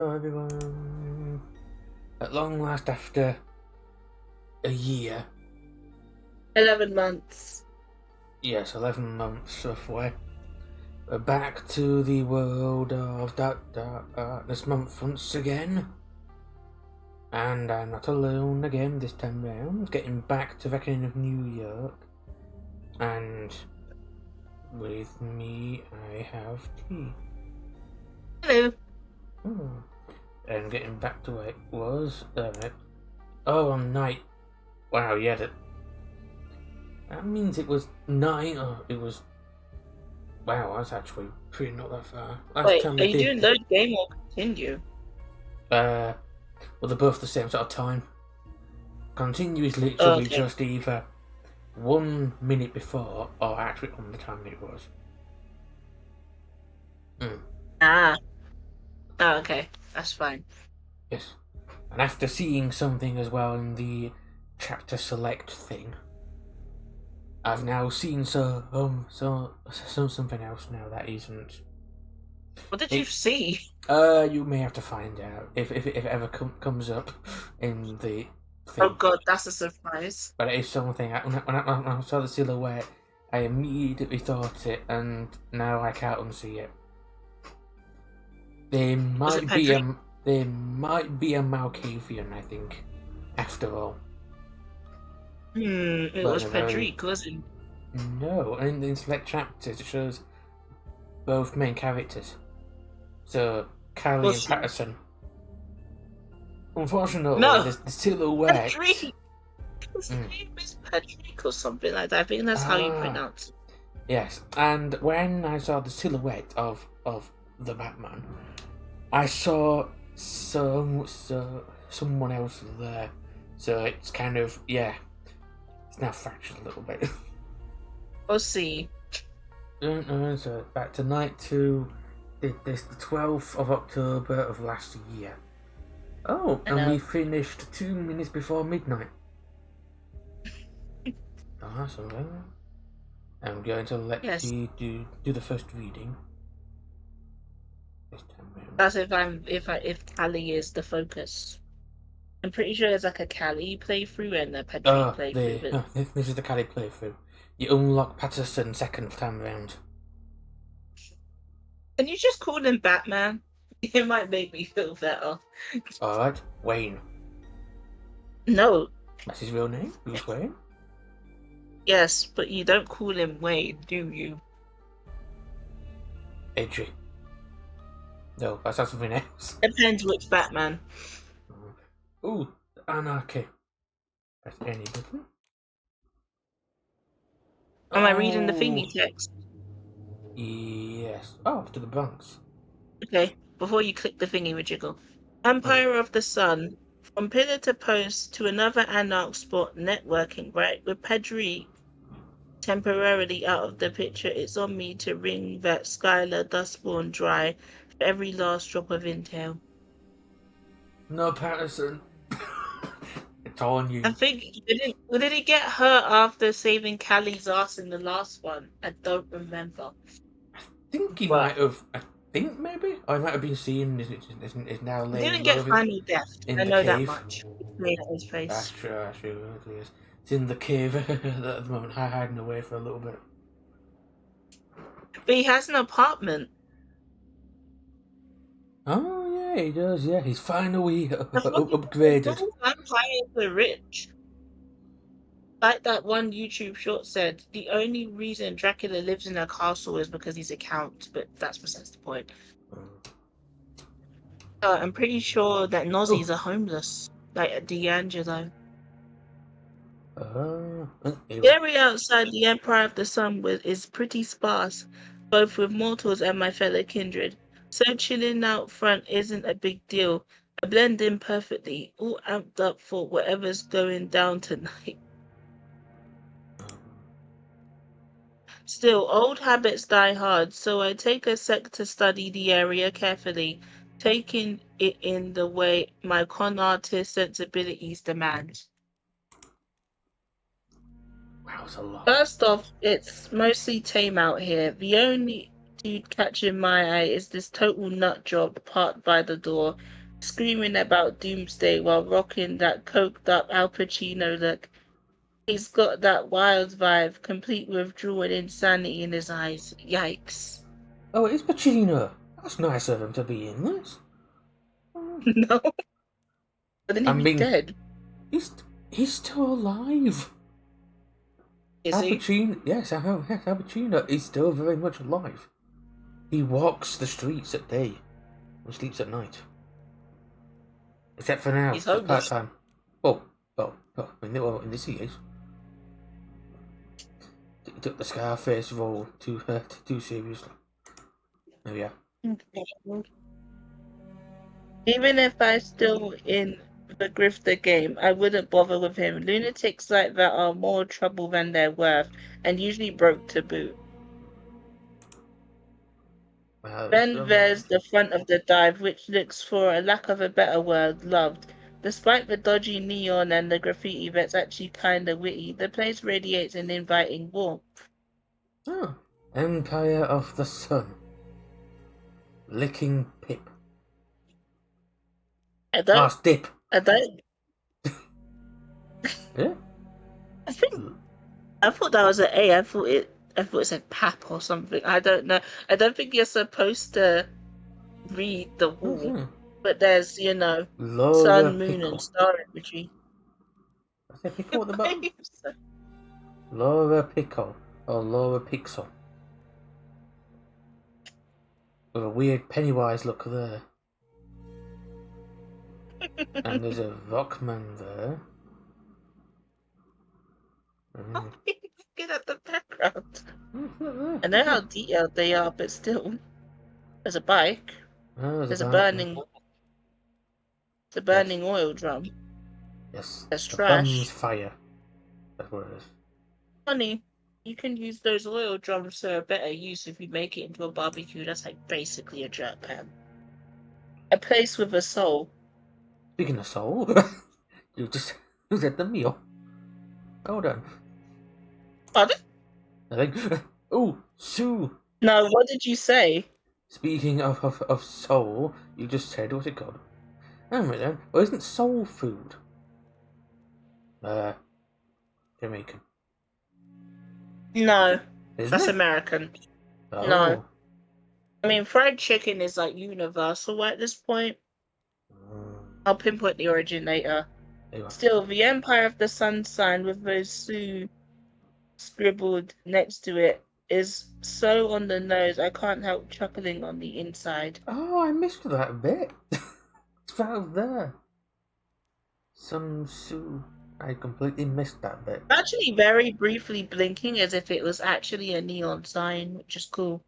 Hello everyone. At long last, after a year, 11 months. yes, 11 months roughly, we're back to the world of this month once again. And I'm not alone again this time round, getting back to Reckoning of New York. And with me, I have tea. Hello. And getting back to where it was. Oh, on night. Wow, yeah, that means it was 9, or it was. Wow, that's actually pretty not that far. Last Wait, time are we you did, doing load game or continue? well, they're both the same sort of time. Continue is Oh, literally okay. just either 1 minute before or actually on the time it was. Ah. Oh, okay. That's fine. Yes. And after seeing something as well in the chapter select thing, I've now seen something else now that isn't. What did you It, see? you may have to find out if it ever comes up in the Oh thing. god, that's a surprise. But it is something. When I saw the silhouette, I immediately thought it, and now I can't unsee it. There Was it might be Pedri? a there might be a Malkavian, I think, after all. It But was in a very Pedrique, wasn't no, and in select chapters it shows both main characters, so it? Callie Was and she? Patterson. Unfortunately, No! the silhouette. Pedrique! His Mm, name is Pedrique or something like that. I think that's how you ah, pronounce it. yes, and when I saw the silhouette of the Batman, I saw someone else there, so it's kind of it's now fractured a little bit. We'll see. So back to night 2. This the 12th of October of last year. Oh, I and we know. finished 2 minutes before midnight. Oh, that's alright. I'm going to let Yes. you do the first reading this time round. That's if Callie is the focus. I'm pretty sure there's like a Callie playthrough and a Pedrique playthrough, but This is the Cali playthrough. You unlock Patterson second time round. can you just call him Batman? It might make me feel better. Alright, Wayne. No, That's his real name, Bruce Wayne. yes, but you don't call him Wade, do you? Edgy. No, that's not something else. Depends which Batman. Ooh, Anarchy. Press any button. Am I reading the Oh, thingy text? yes. Oh, to the Bronx. Okay, before you click the thingy with jiggle. Oh, Empire of the Sun. From pillar to post to another Anarch spot networking, right? With Pedri temporarily out of the picture, it's on me to wring that Skylar Dustborn dry for every last drop of intel. no, Patterson. It's all on I you. think did he get hurt after saving Callie's ass in the last one? I don't remember. Think he But might have. I think maybe. Or he might have been seen. Is now he laying didn't low get final death. in I the know that cave. much. He made at his That's face. true. That's true. It is. It's in the cave at the moment, hiding away for a little bit. But he has an apartment. Oh yeah, he does. Yeah, he's finally And look at upgraded. those vampires are rich. Like that one YouTube short said, the only reason Dracula lives in a castle is because he's a count, but that's besides the point. I'm pretty sure that Nozzies Oh, are homeless, like D'Angelo. The here. area outside the Empire of the Sun is pretty sparse, both with mortals and my fellow kindred. So chilling out front isn't a big deal. I blend in perfectly, all amped up for whatever's going down tonight. Still, old habits die hard, so I take a sec to study the area carefully, taking it in the way my con artist sensibilities demand. Wow, it's a lot. First off, it's mostly tame out here. The only dude catching my eye is this total nut job parked by the door, screaming about doomsday while rocking that coked up Al Pacino look. He's got that wild vibe, complete with drawn insanity in his eyes. Yikes. Oh, it is Pacino. That's nice of him to be in this. No. But then I he'd be mean, dead. he's still alive. Is Al he? Pacino, yes, Al Pacino is still very much alive. He walks the streets at day and sleeps at night. Except for now, He's he's homeless. part-time. In this case, he took the Scarface role too seriously. Oh yeah. Even if I still in the grifter game, I wouldn't bother with him. Lunatics like that are more trouble than they're worth, and usually broke to boot. Then there's the front of the dive, which looks, for a lack of a better word, loved. Despite the dodgy neon and the graffiti that's actually kinda witty, the place radiates an inviting warmth. Oh, Empire of the Sun. Licking Pip. I don't, Last dip. I don't, Yeah. I think, I thought that was an A. I thought it said pap or something. I don't know. I don't think you're supposed to read the wall, Mm-hmm. but there's, Laura sun, moon, and Pickle. star imagery. I said Pickle at the bottom. Laura Pickle or Laura Pixel. With a weird Pennywise look there. And there's a Rockman there. Get at the background. Oh, I know how detailed they are, but still, there's a bike. oh, There's a bike. burning oil drum. Yes. There's The bum's trash. fire. That's what it is. Funny, you can use those oil drums for better use if you make it into a barbecue. That's like basically a jerk pan. A place with a soul. Speaking of soul, you just said the meal. Hold on. Pardon? I think. Oh, Sue. No, what did you say? Speaking of soul, you just said what's it called? Oh my god. Well, isn't soul food? Jamaican. No, Isn't that's it? American. Oh. No. I mean, fried chicken is like universal at this point. I'll pinpoint the origin later. Still, the Empire of the Sun sign with those Sioux scribbled next to it is so on the nose, I can't help chuckling on the inside. Oh, I missed that bit. It's right there. Some Sue. I completely missed that bit. Actually, very briefly blinking as if it was actually a neon sign, which is cool.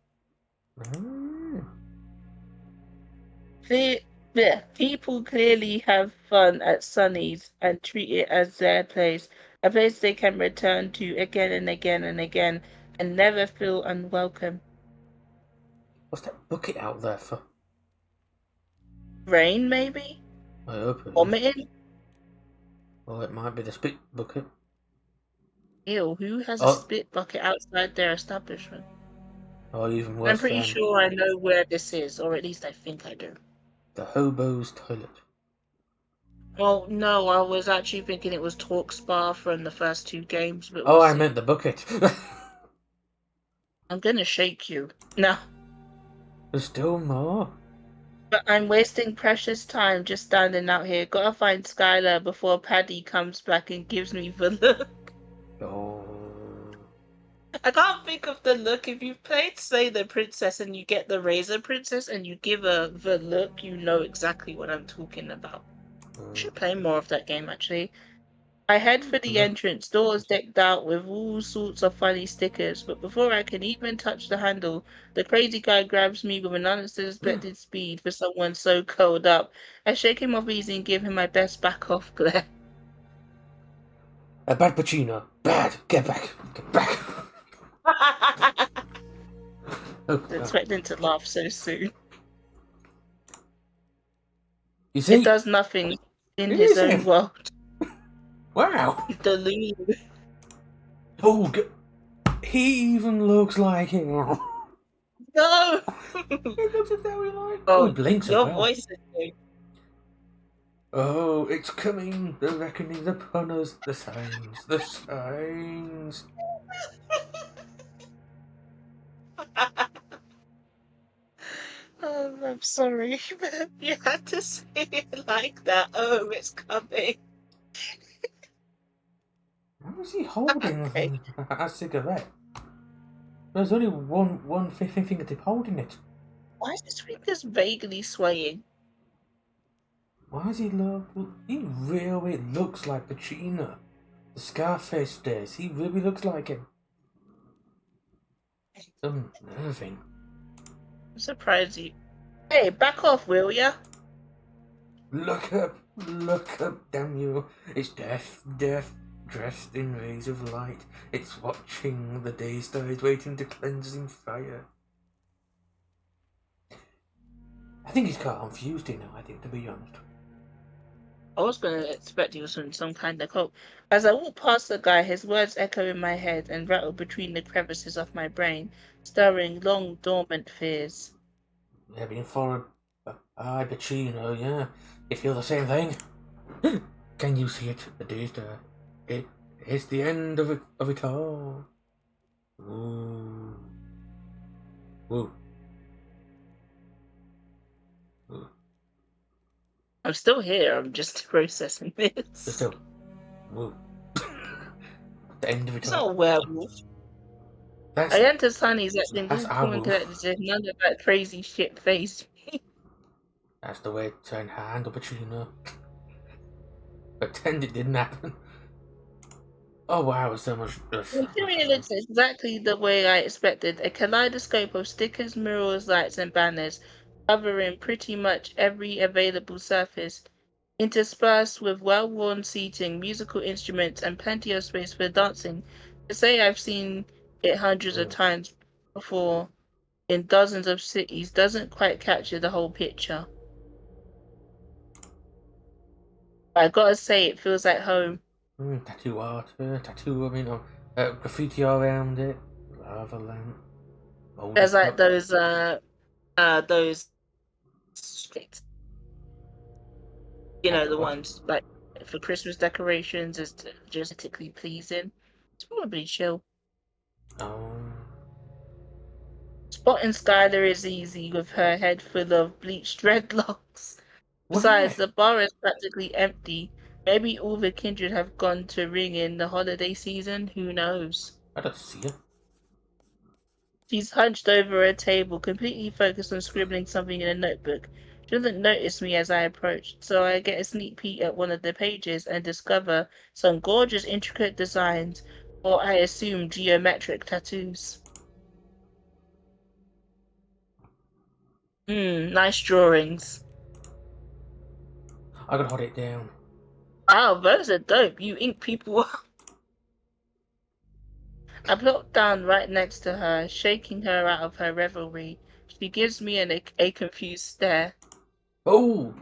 People clearly have fun at Sunny's and treat it as their place, a place they can return to again and again and again and never feel unwelcome. What's that bucket out there for? Rain, maybe? I hope it is. Vomiting? Well, it might be the spit bucket. Ew, who has a spit bucket outside their establishment? Or even worse, I'm pretty sure I know where this is, or at least I think I do. The hobo's toilet. Well, no, I was actually thinking it was Talk Spa from the first two games, but Oh, we'll I see. meant the bucket. I'm gonna shake you. No. There's still more. But I'm wasting precious time just standing out here. Gotta find Skylar before Paddy comes back and gives me the look. Oh. I can't think of the look. If you've played Slay the Princess and you get the Razor Princess and you give her the look, you know exactly what I'm talking about. I should play more of that game, actually. I head for the entrance, doors decked out with all sorts of funny stickers, but before I can even touch the handle, the crazy guy grabs me with an unsuspected speed for someone so curled up. I shake him off easy and give him my best back off glare. A bad Pacino. Bad. Get back. Get back. Expecting to laugh so soon. You see? It does nothing in his own world. Wow. The loon. Oh, he even looks like him. No! It looks very like. Oh, Oh, he blinks as your well. voice is new. Oh, it's coming! The reckoning's upon us. The signs, the signs. Oh, I'm sorry, but you had to say it like that. Oh, it's coming. How is he holding Okay. a cigarette? There's only one fingertip holding it. Why is this thing just vaguely swaying? Why is he look? He really looks like Pacino. The Scarface days. He really looks like him. Unnerving. I'm surprised you. Hey, back off, will ya? Look up, damn you. It's death, dressed in rays of light. It's watching the day stars waiting to cleanse in fire. I think he's quite confused here now, I think, to be honest. I was gonna expect you some kind of quote. As I walk past the guy, his words echo in my head and rattle between the crevices of my brain, stirring long dormant fears. Yeah, being for I Pacino, yeah. You feel the same thing? Can you see it? The day star. It's the end of it all. Ooh. Woo. Ooh. I'm still here. I'm just processing Just this. still. Woo. The end of it It's all. not a werewolf. That's I enter Sunny's acting that's all our cool and wolf. collected as if none of that crazy shit phased me. That's the way to handle Pacino. Pretend it didn't happen. Oh wow, so much. The interior looks exactly the way I expected. A kaleidoscope of stickers, murals, lights, and banners covering pretty much every available surface, interspersed with well-worn seating, musical instruments, and plenty of space for dancing. To say I've seen it hundreds of times before in dozens of cities doesn't quite capture the whole picture. But I gotta say, it feels like home. Tattoo art, tattoo. I mean, graffiti all around it. Lava lamp, moldy There's like cup. those Like the what? ones like for Christmas decorations is just aesthetically pleasing. It's probably chill. Um, Spotting Skylar is easy with her head full of bleached dreadlocks. Besides, where? the bar is practically empty. Maybe all the kindred have gone to ring in the holiday season. Who knows? I don't see her. She's hunched over a table, completely focused on scribbling something in a notebook. She doesn't notice me as I approach, so I get a sneak peek at one of the pages and discover some gorgeous, intricate designs, or I assume geometric tattoos. Nice drawings. I gotta hold it down. Wow, those are dope. You ink people. I plop down right next to her, shaking her out of her revelry. She gives me a confused stare. Oh,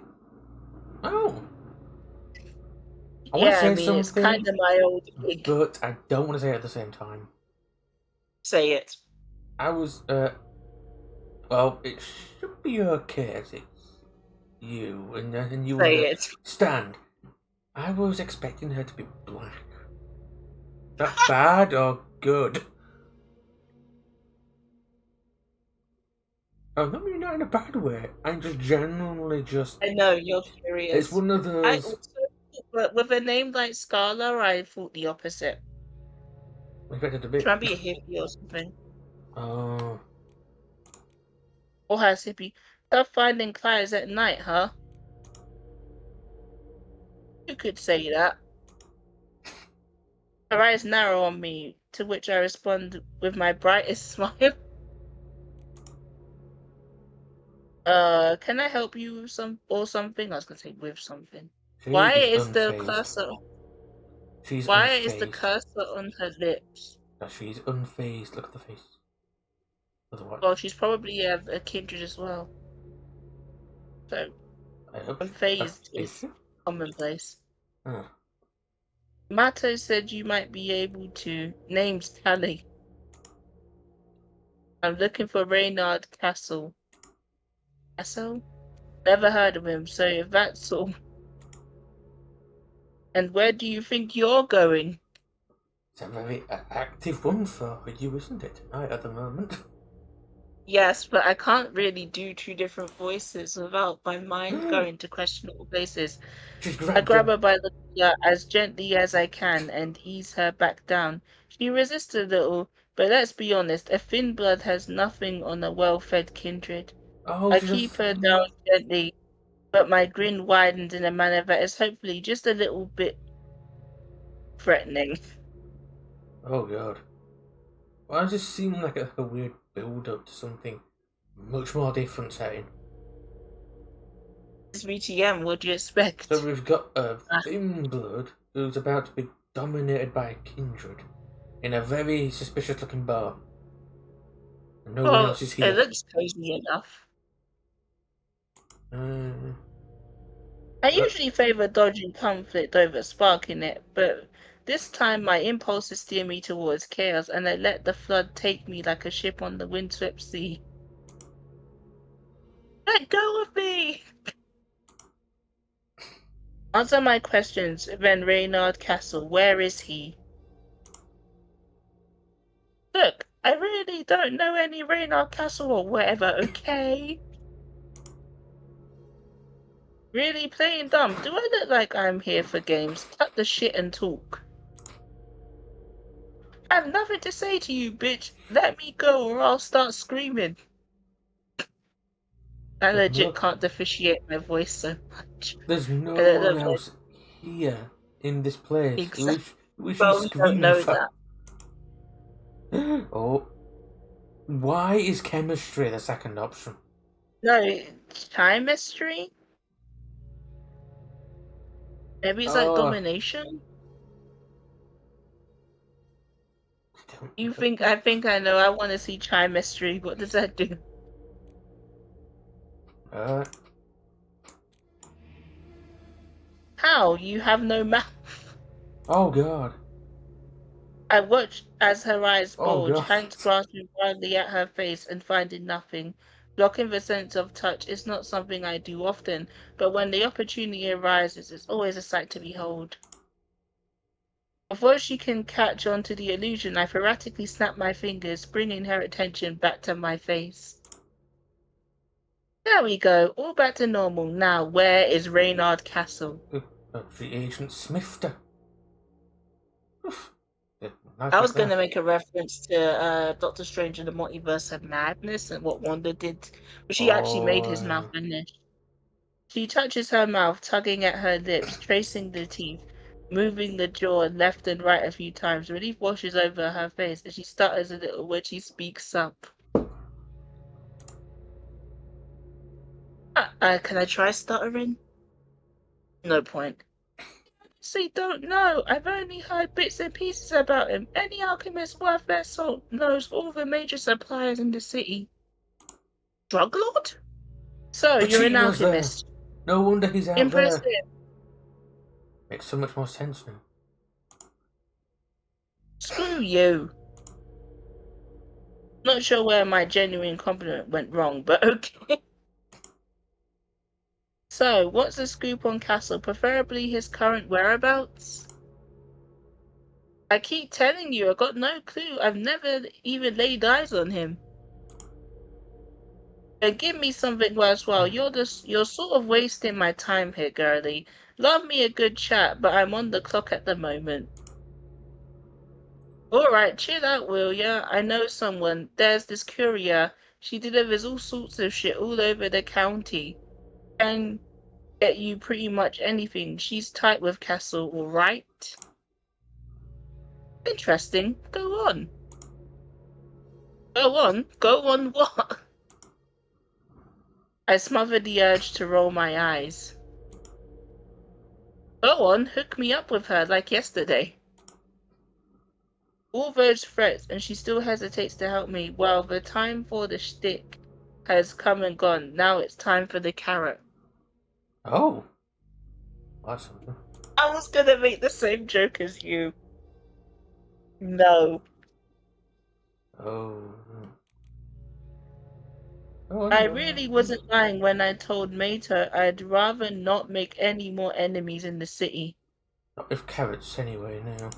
oh. I want to Yeah, I say mean, it's kind something, of my old gig. but I don't want to say it at the same time. Say it. I was, well, it should be okay as it's you, and you Say it. understand. I was expecting her to be black. Is that bad or good? Oh, not mean not in a bad way. I'm just genuinely just. I know you're It's curious. one of I those. also, but with a name like Scala, I thought the opposite. Expected to be. Try and be a hippie or something. Oh, Or has hippie. Stop finding clients at night, huh? You could say that. Her eyes narrow on me, to which I respond with my brightest smile. Can I help you with something? I was gonna say with something. she Why is is the unfazed. cursor She's why is the unfazed. cursor on her lips? She's unfazed. Look at the face. Look at the watch. Well, she's probably a kindred as well. So I hope. unfazed Is is she? commonplace. Huh. Mato said you might be able to. Name's Tally. I'm looking for Reynard Castle. Castle? Never heard of him, so if that's all. And where do you think you're going? It's a very active one for you, isn't it? Right at the moment. Yes, but I can't really do two different voices without my mind going to questionable places. She's I grabbed grab him. her by the collar as gently as I can and ease her back down. She resists a little, but let's be honest, a thin blood has nothing on a well-fed kindred. Oh, I she's a keep her down gently, but my grin widens in a manner that is hopefully just a little bit threatening. Oh god. Why does this seem like a weird build up to something much more different setting? It's VtM, what do you So expect? we've got a Ah, thin blood who's about to be dominated by a kindred in a very suspicious looking bar. And no one well, else is it here. looks cozy enough. Uh, I uh, usually favor dodging conflict over sparking it, but this time my impulses steer me towards chaos and I let the flood take me like a ship on the windswept sea. Let go of me! Answer my questions, Van Reynard Castle. Where is he? Look, I really don't know any Reynard Castle or whatever, okay? Really playing dumb. Do I look like I'm here for games? Cut the shit and talk. I have nothing to say to you, bitch. Let me go or I'll start screaming. I there's legit no, can't differentiate my voice so much. there's I no don't one know if else here in this place. exactly. Who is she Well, we don't screaming know for? that. Oh, why is chemistry the second option? No, chemistry? Maybe it's like Oh, domination? I don't You know. think I think I know. I want to see chemistry. What does that do? Uh, How? You have no mouth. oh god. I watched as her eyes Oh bulge, god. hands grasping wildly at her face and finding nothing. Blocking the sense of touch is not something I do often, but when the opportunity arises, it's always a sight to behold. Before she can catch on to the illusion, I erratically snap my fingers, bringing her attention back to my face. There we go, all back to normal. Now, where is Reynard Castle? The agent smithed her. Oof. Yeah, nice I back was going there. to make a reference to Doctor Strange and the Multiverse of Madness and what Wanda did, but she actually made Oh, his mouth vanish. She touches her mouth, tugging at her lips, tracing the teeth, moving the jaw left and right a few times. Relief washes over her face and she stutters a little when she speaks up. Can I try stuttering? No point. See, don't know. I've only heard bits and pieces about him. Any alchemist worth their salt knows all the major suppliers in the city. Drug lord? So, you're an Pacino's there. alchemist. No wonder he's out there. Impressive. Makes so much more sense now. Screw you. Not sure where my genuine compliment went wrong, but okay. So, what's the scoop on Castle? Preferably his current whereabouts? I keep telling you, I got no clue. I've never even laid eyes on him. And give me something worthwhile. You're sort of wasting my time here, girlie. Love me a good chat, but I'm on the clock at the moment. Alright, chill out, will ya? I know someone. There's this courier. She delivers all sorts of shit all over the county. And get you pretty much anything. She's tight with Castle, alright? Interesting. Go on. Go on? Go on what? I smothered the urge to roll my eyes. Go on, hook me up with her like yesterday. All those threats, and she still hesitates to help me. Well, the time for the shtick has come and gone. Now it's time for the carrot. Oh, that's something. I was gonna make the same joke as you. No. Oh, Oh, I no, really wasn't lying when I told Mater I'd rather not make any more enemies in the city. not with carrots anyway now.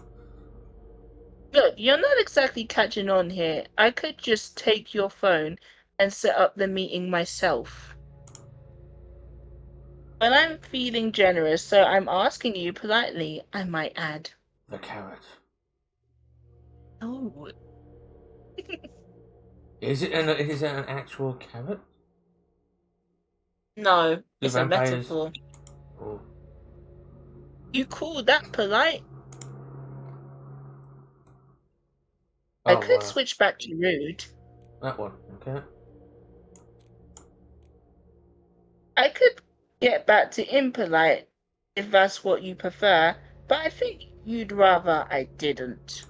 Look, you're not exactly catching on here. I could just take your phone and set up the meeting myself. But I'm feeling generous, so I'm asking you politely, I might add. The carrot. Oh, Is it an actual carrot? no, Do it's a vampires? metaphor. Oh, You call that polite? I oh, could switch back to rude. that one. Okay. I could get back to impolite if that's what you prefer, but I think you'd rather I didn't.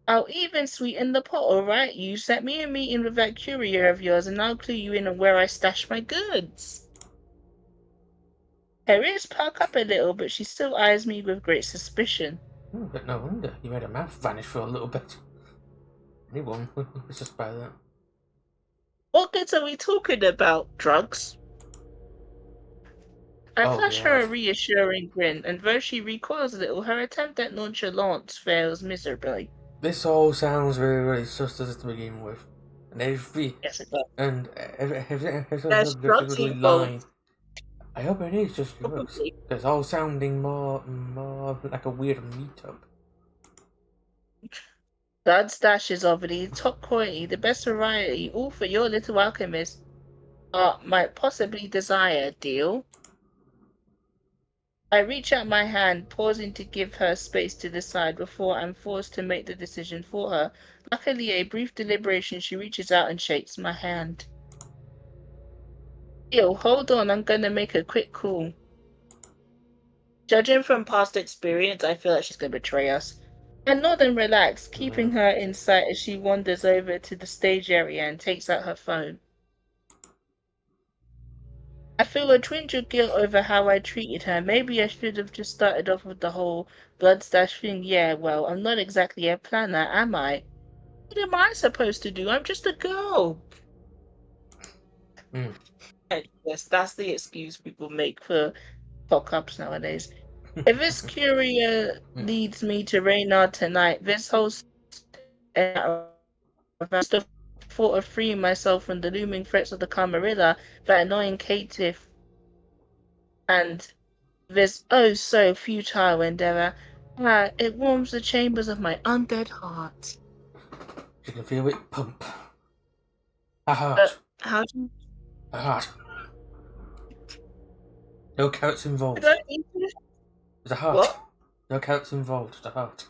I'll even sweeten the pot, alright? You set me a meeting with that courier of yours and I'll clue you in on where I stash my goods. Her ears perk up a little, but she still eyes me with great suspicion. Oh, but no wonder you made a mouth vanish for a little bit. Anyone would suspect that. What goods are we talking about? Drugs? I Oh flash her god. a reassuring grin, and though she recoils a little, her attempt at nonchalance fails miserably. This all sounds very, very sus to begin with. And Yes, it does. There's drugs every line. involved, I hope it is just drugs. probably. It's all sounding more like a weird meetup. Blood stashes of the top quality, the best variety, all for your little alchemist art might possibly desire. Deal? I reach out my hand, pausing to give her space to decide before I'm forced to make the decision for her. Luckily, a brief deliberation, she reaches out and shakes my hand. Deal, hold on, I'm gonna make a quick call. Judging from past experience, I feel like she's gonna betray us. I nod and relax, keeping her in sight as she wanders over to the stage area and takes out her phone. I feel a twinge of guilt over how I treated her. Maybe I should have just started off with the whole blood stash thing. Yeah, well, I'm not exactly a planner, am I? What am I supposed to do? I'm just a girl. Mm. Yes, that's the excuse people make for cock ups nowadays. If this courier Mm. leads me to Reynard tonight, this whole I just have thought of freeing myself from the looming threats of the Camarilla, that annoying caitiff, and this oh so futile endeavor. Ah, it warms the chambers of my undead heart. You can feel it pump. A heart. How do A heart. No carrots I involved. need to? There's a heart. What? No carrots involved. Just a heart.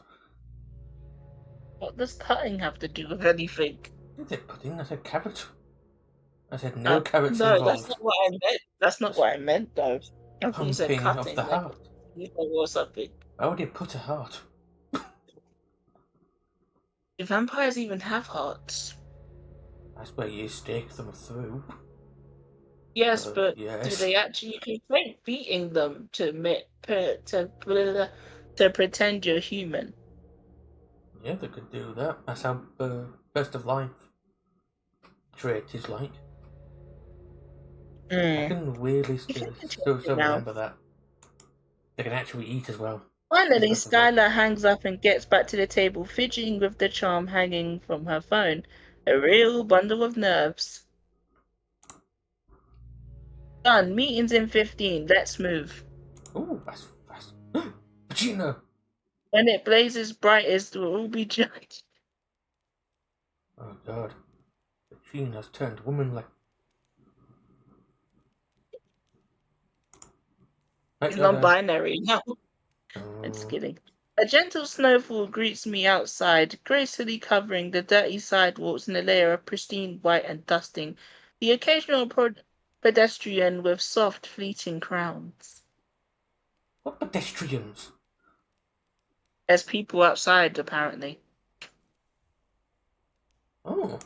What does cutting have to do with anything? Is it pudding? I said carrot. I said no carrots No, that's involved. not what I meant. That's not Just what I meant, though. I thought you said pumping of the cutting, like heart. you know, or something. Why would you put a heart? Do vampires even have hearts? That's where you stick them through. Yes, but do Yes. they actually? You can fake beating them to to pretend you're human. Yeah, they could do that. That's how Best of Life trait is like. I Mm. can weirdly You can still continue now. remember that. They can actually eat as well. It's Finally, Best of Life. Skylar hangs up and gets back to the table, fidgeting with the charm hanging from her phone. A real bundle of nerves. Done. Meeting's in 15. Let's move. Ooh, that's fast. Pacino! When it blazes brightest, we'll all be judged. Oh god. Pacino's turned womanly. Right, He's Dada. non-binary now. I'm just Oh, kidding. A gentle snowfall greets me outside, gracefully covering the dirty sidewalks in a layer of pristine white and dusting, the occasional pedestrian with soft, fleeting crowns. what pedestrians? There's people outside, apparently. Oh,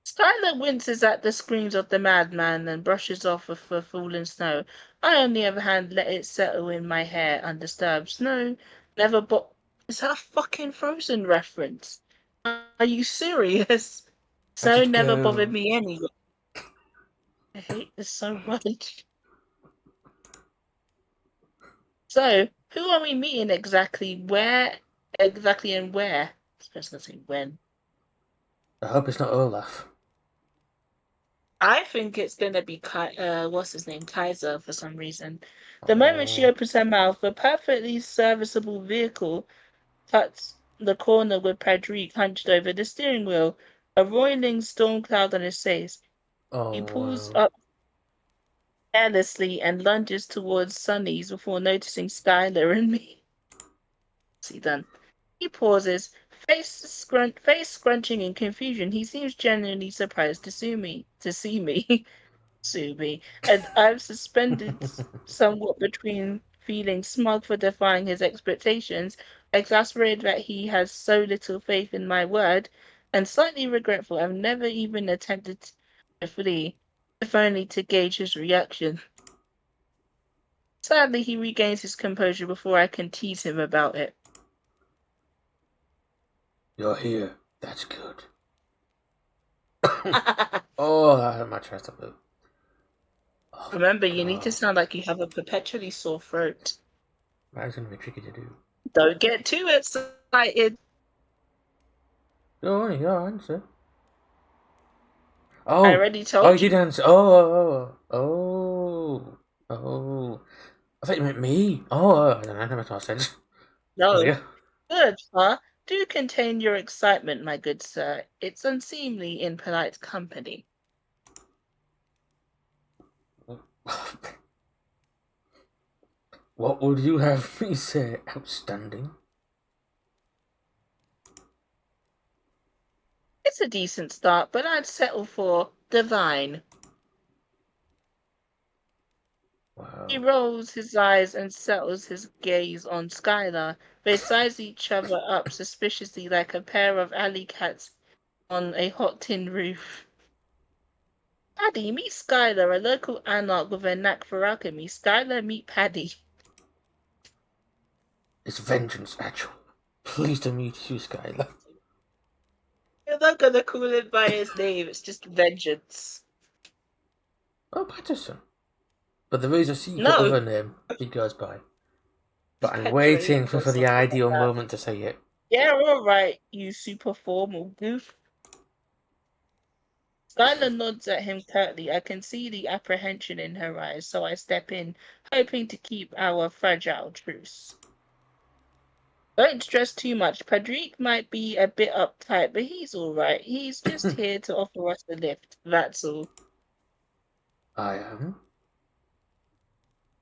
Skylar winces at the screams of the madman and brushes off the fallen snow. I, on the other hand, let it settle in my hair undisturbed. Snow never Is that a fucking Frozen reference? Are you serious? Let So it never bothered go. me anyway. I hate this so much. So, who are we meeting exactly? Where exactly and where? I was going to say when. I hope it's not Olaf. I think it's gonna be what's his name, Kaiser, for some reason. The moment she Oh, opens her mouth, a perfectly serviceable vehicle cuts the corner with Padrique hunched over the steering wheel, a roiling storm cloud on his face. He oh pulls wow. up carelessly and lunges towards Sonny's before noticing Skylar and me. What's he done? He pauses, face scrunching in confusion. He seems genuinely surprised to see me. To see me. Sue me. And I'm suspended somewhat between feeling smug for defying his expectations, exasperated that he has so little faith in my word, and slightly regretful I've never even attempted to flee, if only to gauge his reaction. Sadly, he regains his composure before I can tease him about it. You're here. That's good. Oh, I hurt my chest up. Oh Remember, you need to god. sound like you have a perpetually sore throat. That is gonna be tricky to do. Don't get too excited. Go on, your answer. I Oh, already oh, you told did you. answer. Oh. I thought you meant me. I don't know. That makes more sense. There we No. go. Good, huh? Do contain your excitement, my good sir. It's unseemly in polite company. What would you have me say? Outstanding. It's a decent start, but I'd settle for divine. He Wow. rolls his eyes and settles his gaze on Skylar. They size each other up suspiciously like a pair of alley cats on a hot tin roof. Paddy, meet Skylar, a local anarch with a knack for alchemy. Skylar, meet Paddy. It's vengeance, actual. Pleased to meet you, Skylar. You're not gonna call it by his name, it's just vengeance. Oh, Patterson. But there is a secret No, other name he goes by. it's But I'm Patrick waiting or for the something like ideal that. moment to say it. Yeah, all right, you super formal goof. Skylar nods at him curtly. I can see the apprehension in her eyes, so I step in, hoping to keep our fragile truce. Don't stress too much. Padrique might be a bit uptight, but he's all right. He's just here to offer us a lift. That's all. I am.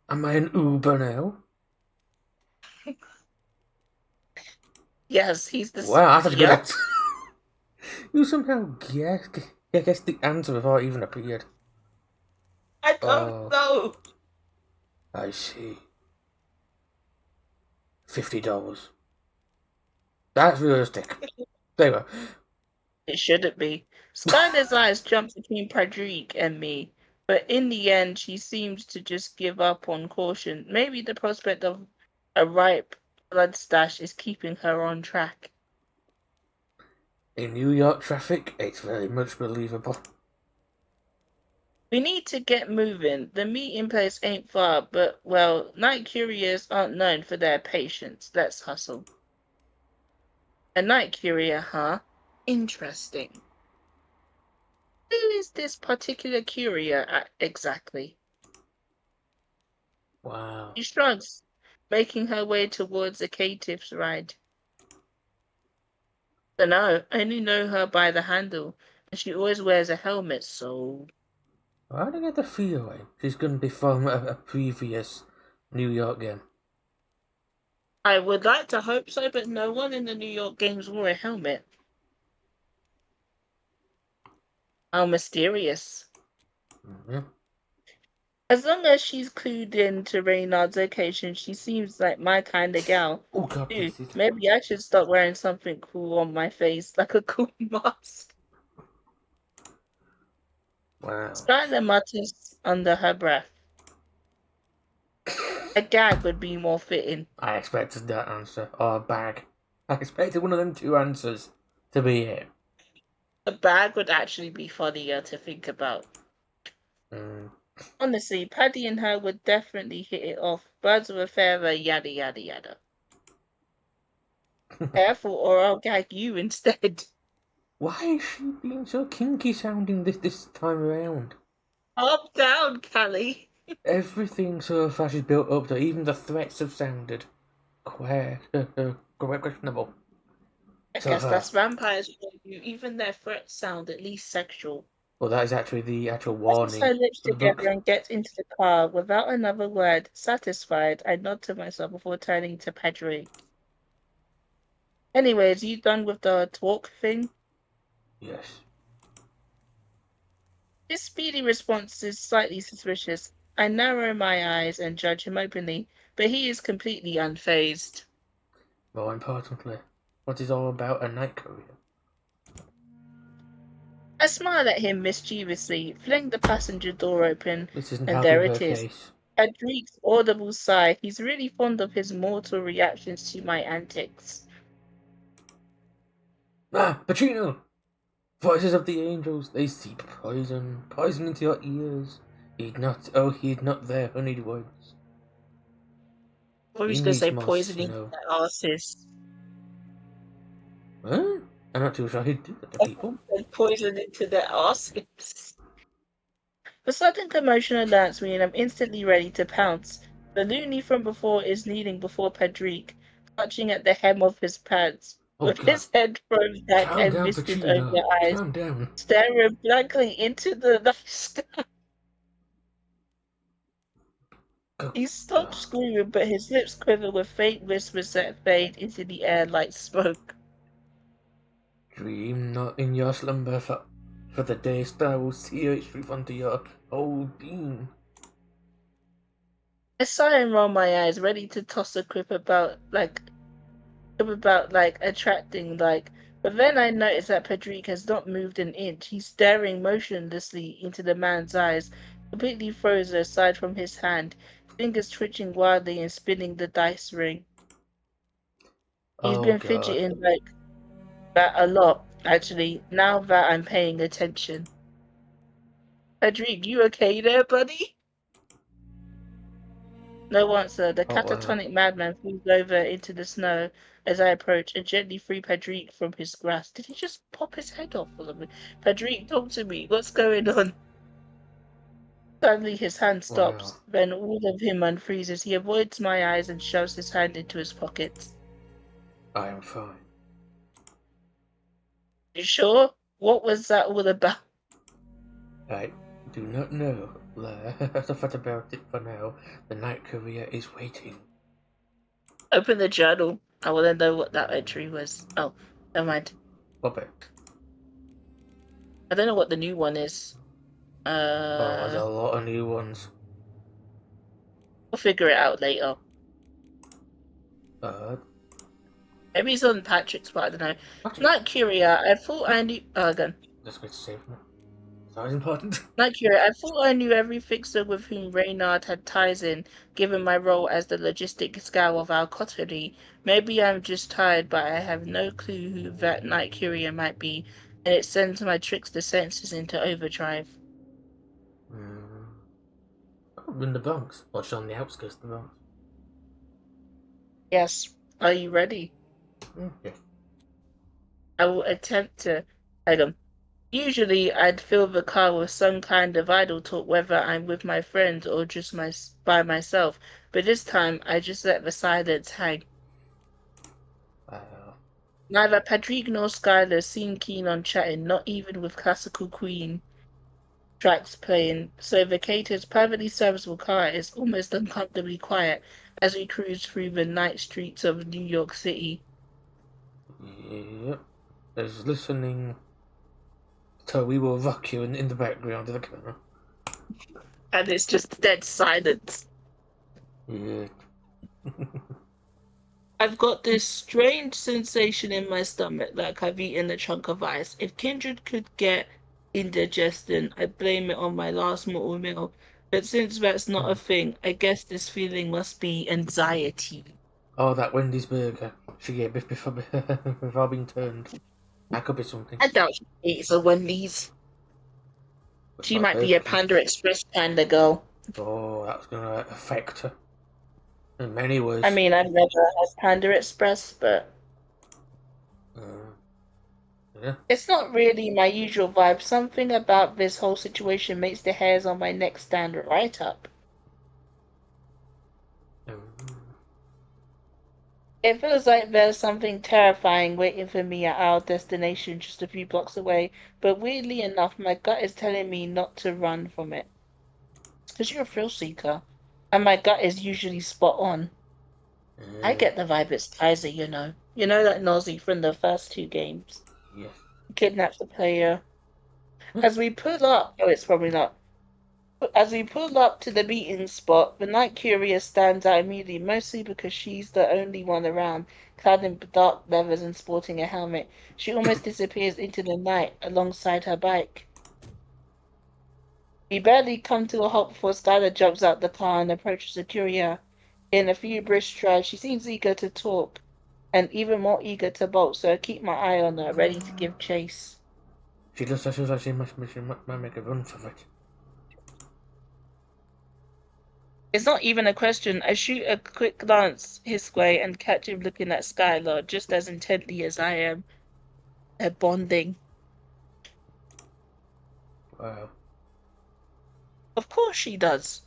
Am I an Uber now? Yes, he's the. Wow, that's a good Yep. answer. You somehow guessed the answer before it even appeared. I don't Oh, know. I see. $50. That's realistic. There you go. It shouldn't be. Skylar's eyes jumped between Padrique and me, but in the end, she seemed to just give up on caution. Maybe the prospect of a ripe blood stash is keeping her on track. In New York traffic, it's very much believable. We need to get moving. The meeting place ain't far, but, well, night couriers aren't known for their patience. Let's hustle. A night courier, huh? Interesting. Who is this particular courier exactly? Wow. She shrugs, making her way towards the caitiff's ride. Dunno, I only know her by the handle, and she always wears a helmet, so. I don't get the feeling she's going to be from a previous New York game. I would like to hope so, but no one in the New York games wore a helmet. How mysterious. Mm-hmm. As long as she's clued in to Reynard's location, she seems like my kind of gal. Oh god, Dude, bless it. maybe I should start wearing something cool on my face, like a cool mask. Wow. Skylar mutters under her breath. A gag would be more fitting. I expected that answer. Or a bag. I expected one of them two answers to be it. A bag would actually be funnier to think about. Mm. Honestly, Paddy and her would definitely hit it off. Birds of a feather, yada yada yada. Careful, or I'll gag you instead. Why is she being so kinky sounding this time around? Calm down, Callie. Everything so far she's built up to, even the threats have sounded quite questionable. I So guess far. that's vampires for you. Even their threats sound at least sexual. Well, that is actually the actual I kiss warning her lips for the together book. and get into the car. Without another word, satisfied, I nod to myself before turning to Pedro. Anyways, you done with the talk thing? Yes. His speedy response is slightly suspicious. I narrow my eyes and judge him openly, but he is completely unfazed. More importantly, what is all about a night courier? I smile at him mischievously, fling the passenger door open, This isn't and helping there her it is. case. Adric's audible sigh. He's really fond of his mortal reactions to my antics. Ah, Pacino! Voices of the angels, they seep poison into your ears. Heed not their honeyed words. I was He going to needs say more poisoning snow. their asses. Huh? I'm not too sure he'd do that to people. And poison into their asses. The sudden commotion alerts me and I'm instantly ready to pounce. The loony from before is kneeling before Padrique, clutching at the hem of his pants, Oh with god. his head thrown back Calm and down, misted over Pacino. eyes, Calm down. staring blankly into the night sky. Good He stops god. screaming, but his lips quiver with faint whispers that fade into the air like smoke. Dream not in your slumber, for the day star will see its truth unto your whole being. I sigh and roll my eyes, ready to toss a quip about like attracting like. But then I notice that Pedrique has not moved an inch. He's staring motionlessly into the man's eyes, completely frozen aside from his hand, fingers twitching wildly and spinning the dice ring. He's Oh been god. fidgeting like that a lot, actually, now that I'm paying attention. Pedrique, you okay there, buddy? No answer. The Oh wow. catatonic madman falls over into the snow as I approach and gently free Pedrique from his grasp. Did he just pop his head off or something? Pedrique, talk to me. What's going on? Suddenly his hand Wow. stops. Then all of him unfreezes. He avoids my eyes and shoves his hand into his pockets. I am fine. You sure? What was that all about? I do not know. Enough about it for now. The night courier is waiting. Open the journal. I want to know what that entry was. Oh, never mind. What bit? I don't know what the new one is. Oh, there's a lot of new ones. We'll figure it out later. Uh, Maybe it's on Patrick's, but I don't know. actually, Night Courier, I thought I knew. Again. that's going to save me. That is important. Night Courier, I thought I knew every fixer with whom Reynard had ties in, given my role as the logistic scout of our coterie. Maybe I'm just tired, but I have no clue who that Night Courier might be, and it sends my trickster senses into overdrive. mm. Oh, in the Bronx. Or just on the outskirts of the Bronx. Yes. Are you ready? Yeah. I will attempt to. Item. Usually, I'd fill the car with some kind of idle talk, whether I'm with my friends or just by myself. But this time, I just let the silence hang. Wow. Neither Patrick nor Skylar seem keen on chatting, not even with classical Queen tracks playing. So the catered, perfectly serviceable car is almost uncomfortably quiet as we cruise through the night streets of New York City. Yep. There's listening. So we will rock you in the background of the camera. And it's just dead silence. Yeah. I've got this strange sensation in my stomach like I've eaten a chunk of ice. If Kindred could get indigestion, I'd blame it on my last mortal meal. But since that's not a thing, I guess this feeling must be anxiety. Oh, that Wendy's burger. She ate before being turned. That could be something. I doubt she eats a Wendy's. But She not might be a Burger King. Panda Express kind of girl. Oh, that's gonna affect her in many I ways. mean, I've never had Panda Express, but Uh, yeah. it's not really my usual vibe. Something about this whole situation makes the hairs on my neck stand right up. Um, It feels like there's something terrifying waiting for me at our destination just a few blocks away, but weirdly enough, my gut is telling me not to run from it. Because you're a thrill seeker, and my gut is usually spot on. I uh, get the vibe it's Kaiser, you know. You know that Nazi from the first two games. yes. Kidnaps the player. Huh? As we pull up, oh, it's probably not. As we pull up to the meeting spot, the Night Courier stands out immediately, mostly because she's the only one around, clad in dark leathers and sporting a helmet. She almost disappears into the night alongside her bike. We barely come to a halt before Skylar jumps out the car and approaches the courier. In a few brisk strides, she seems eager to talk, and even more eager to bolt, so I keep my eye on her, ready to give chase. She looks like she might make a run for it. It's not even a question. I shoot a quick glance his way and catch him looking at Skylar just as intently as I am. They're bonding. Wow. Of course she does.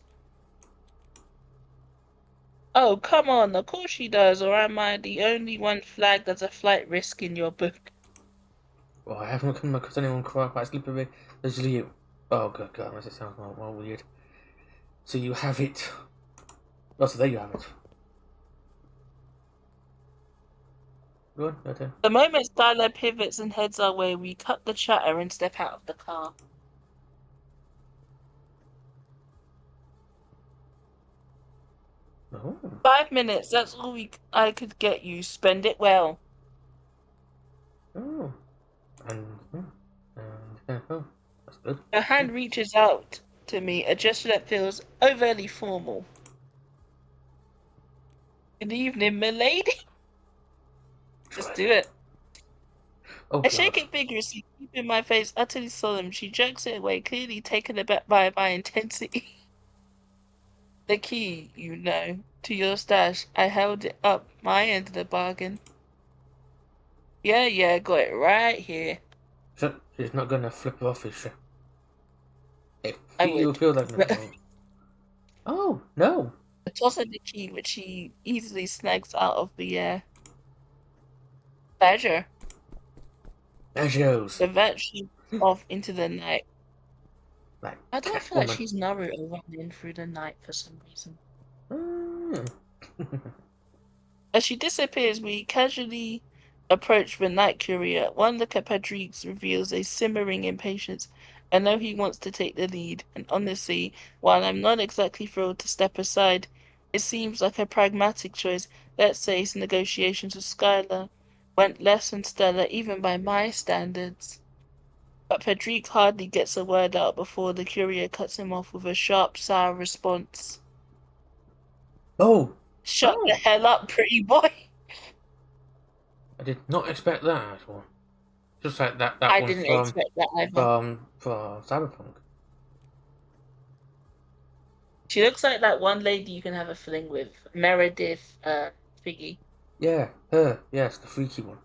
Oh, come on. Of course she does. Or am I the only one flagged as a flight risk in your book? Well, I haven't come across anyone quite slippery as you. Oh, good God, this sounds more weird. So you have it. Oh, so there you have it. Go on, your turn. The moment Skylar pivots and heads our way, we cut the chatter and step out of the car. Oh. 5 minutes, that's all I could get you. Spend it well. Oh. And, oh, that's good. Her hand reaches out to me, a gesture that feels overtly formal. Good evening, milady. Just Try do that. it. Oh, I shake God. it vigorously, keeping my face utterly solemn. She jerks it away, clearly taken aback by my intensity. The key, you know, to your stash. I held it up, my end of the bargain. Yeah, got it right here. So, she's not gonna flip off, is she? I You would. feel like no. Oh, no. I toss her the key, which she easily snags out of the air. Badger. There she goes. The vet shoots off into the night. Like I don't feel like Catwoman. she's Naruto running through the night for some reason. Mm. As she disappears, we casually approach the night courier. One look at Patrick's reveals a simmering impatience. I know he wants to take the lead, and honestly, while I'm not exactly thrilled to step aside, it seems like a pragmatic choice. Let's say his negotiations with Skylar went less than stellar, even by my standards. But Patrick hardly gets a word out before the courier cuts him off with a sharp, sour response. Oh, Shut the oh! hell up, pretty boy! I did not expect that at all. Just like that I one didn't expect that either. from Cyberpunk. She looks like that one lady you can have a fling with, Meredith Figgy. Yeah, her. Yes, the freaky one.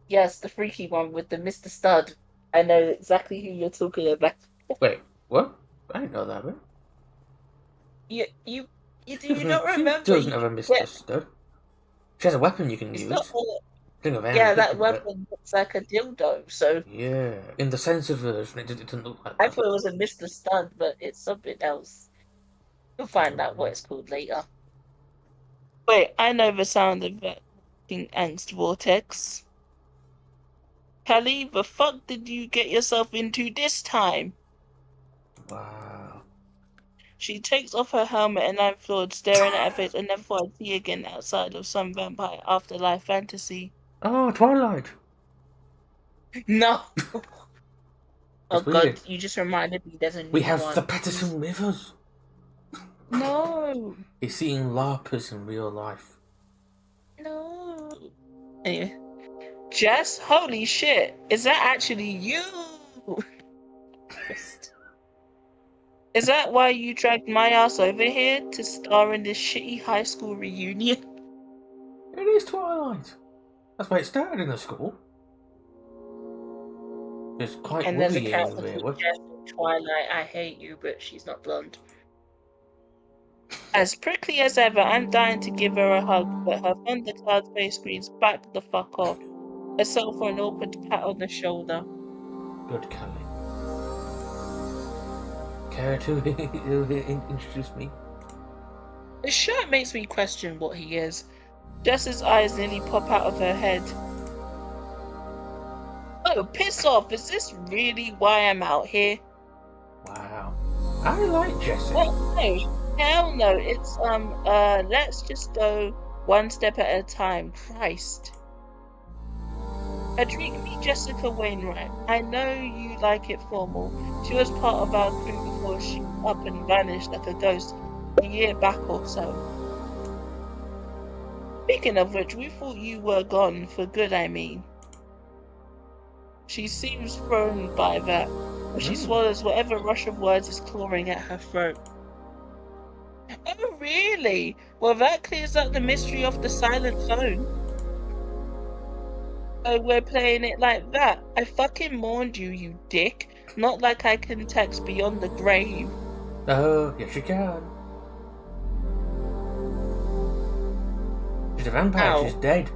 Yes, the freaky one with the Mr. Stud. I know exactly who you're talking about. Wait, what? I didn't know that bit. You, you, do you not She remember? doesn't You have a yeah, Mr. Stud. She has a weapon you can it's not use. all. Think of Yeah, anything that of it. weapon looks like a dildo. So Yeah, in the censored version, it doesn't look like I that. thought it was a Mr. Stud, but it's something else. You'll find out what Mm. it's called later. Wait, I know the sound of that fucking angst vortex. Callie, the fuck did you get yourself into this time? Wow. She takes off her helmet and I'm floored, staring at her face I never thought I'd see again outside of some vampire afterlife fantasy. Oh, Twilight. No! Oh It's weird. god, you just reminded me there's a We new have the one. Please. Patterson Rivers. No! He's seeing LARPers in real life. No! Anyway, Jess, holy shit, is that actually you? Is that why you dragged my ass over here to star in this shitty high school reunion? It is Twilight. That's why it started in the school. It's quite And there's a worrying, character really. called Jess in Twilight. I hate you, but she's not blonde. As prickly as ever, I'm dying to give her a hug, but her thundercloud face screams back the fuck off. Herself for an awkward pat on the shoulder. Good, Kelly. Care to introduce me? This shirt makes me question what he is. Jess's eyes nearly pop out of her head. Oh, piss off! Is this really why I'm out here? Wow. I like Jessie. Well, no. Hell no. It's, let's just go one step at a time. Christ. Adric, meet Jessica Wainwright. I know you like it formal. She was part of our crew before she up and vanished like a ghost a year back or so. Speaking of which, we thought you were gone, for good I mean. She seems thrown by that, but she swallows whatever rush of words is clawing at her throat. Oh really? Well, that clears up the mystery of the silent phone. Oh, we're playing it like that. I fucking mourned you, you dick. Not like I can text beyond the grave. Oh, yes you can. She's a vampire, Ow. she's dead.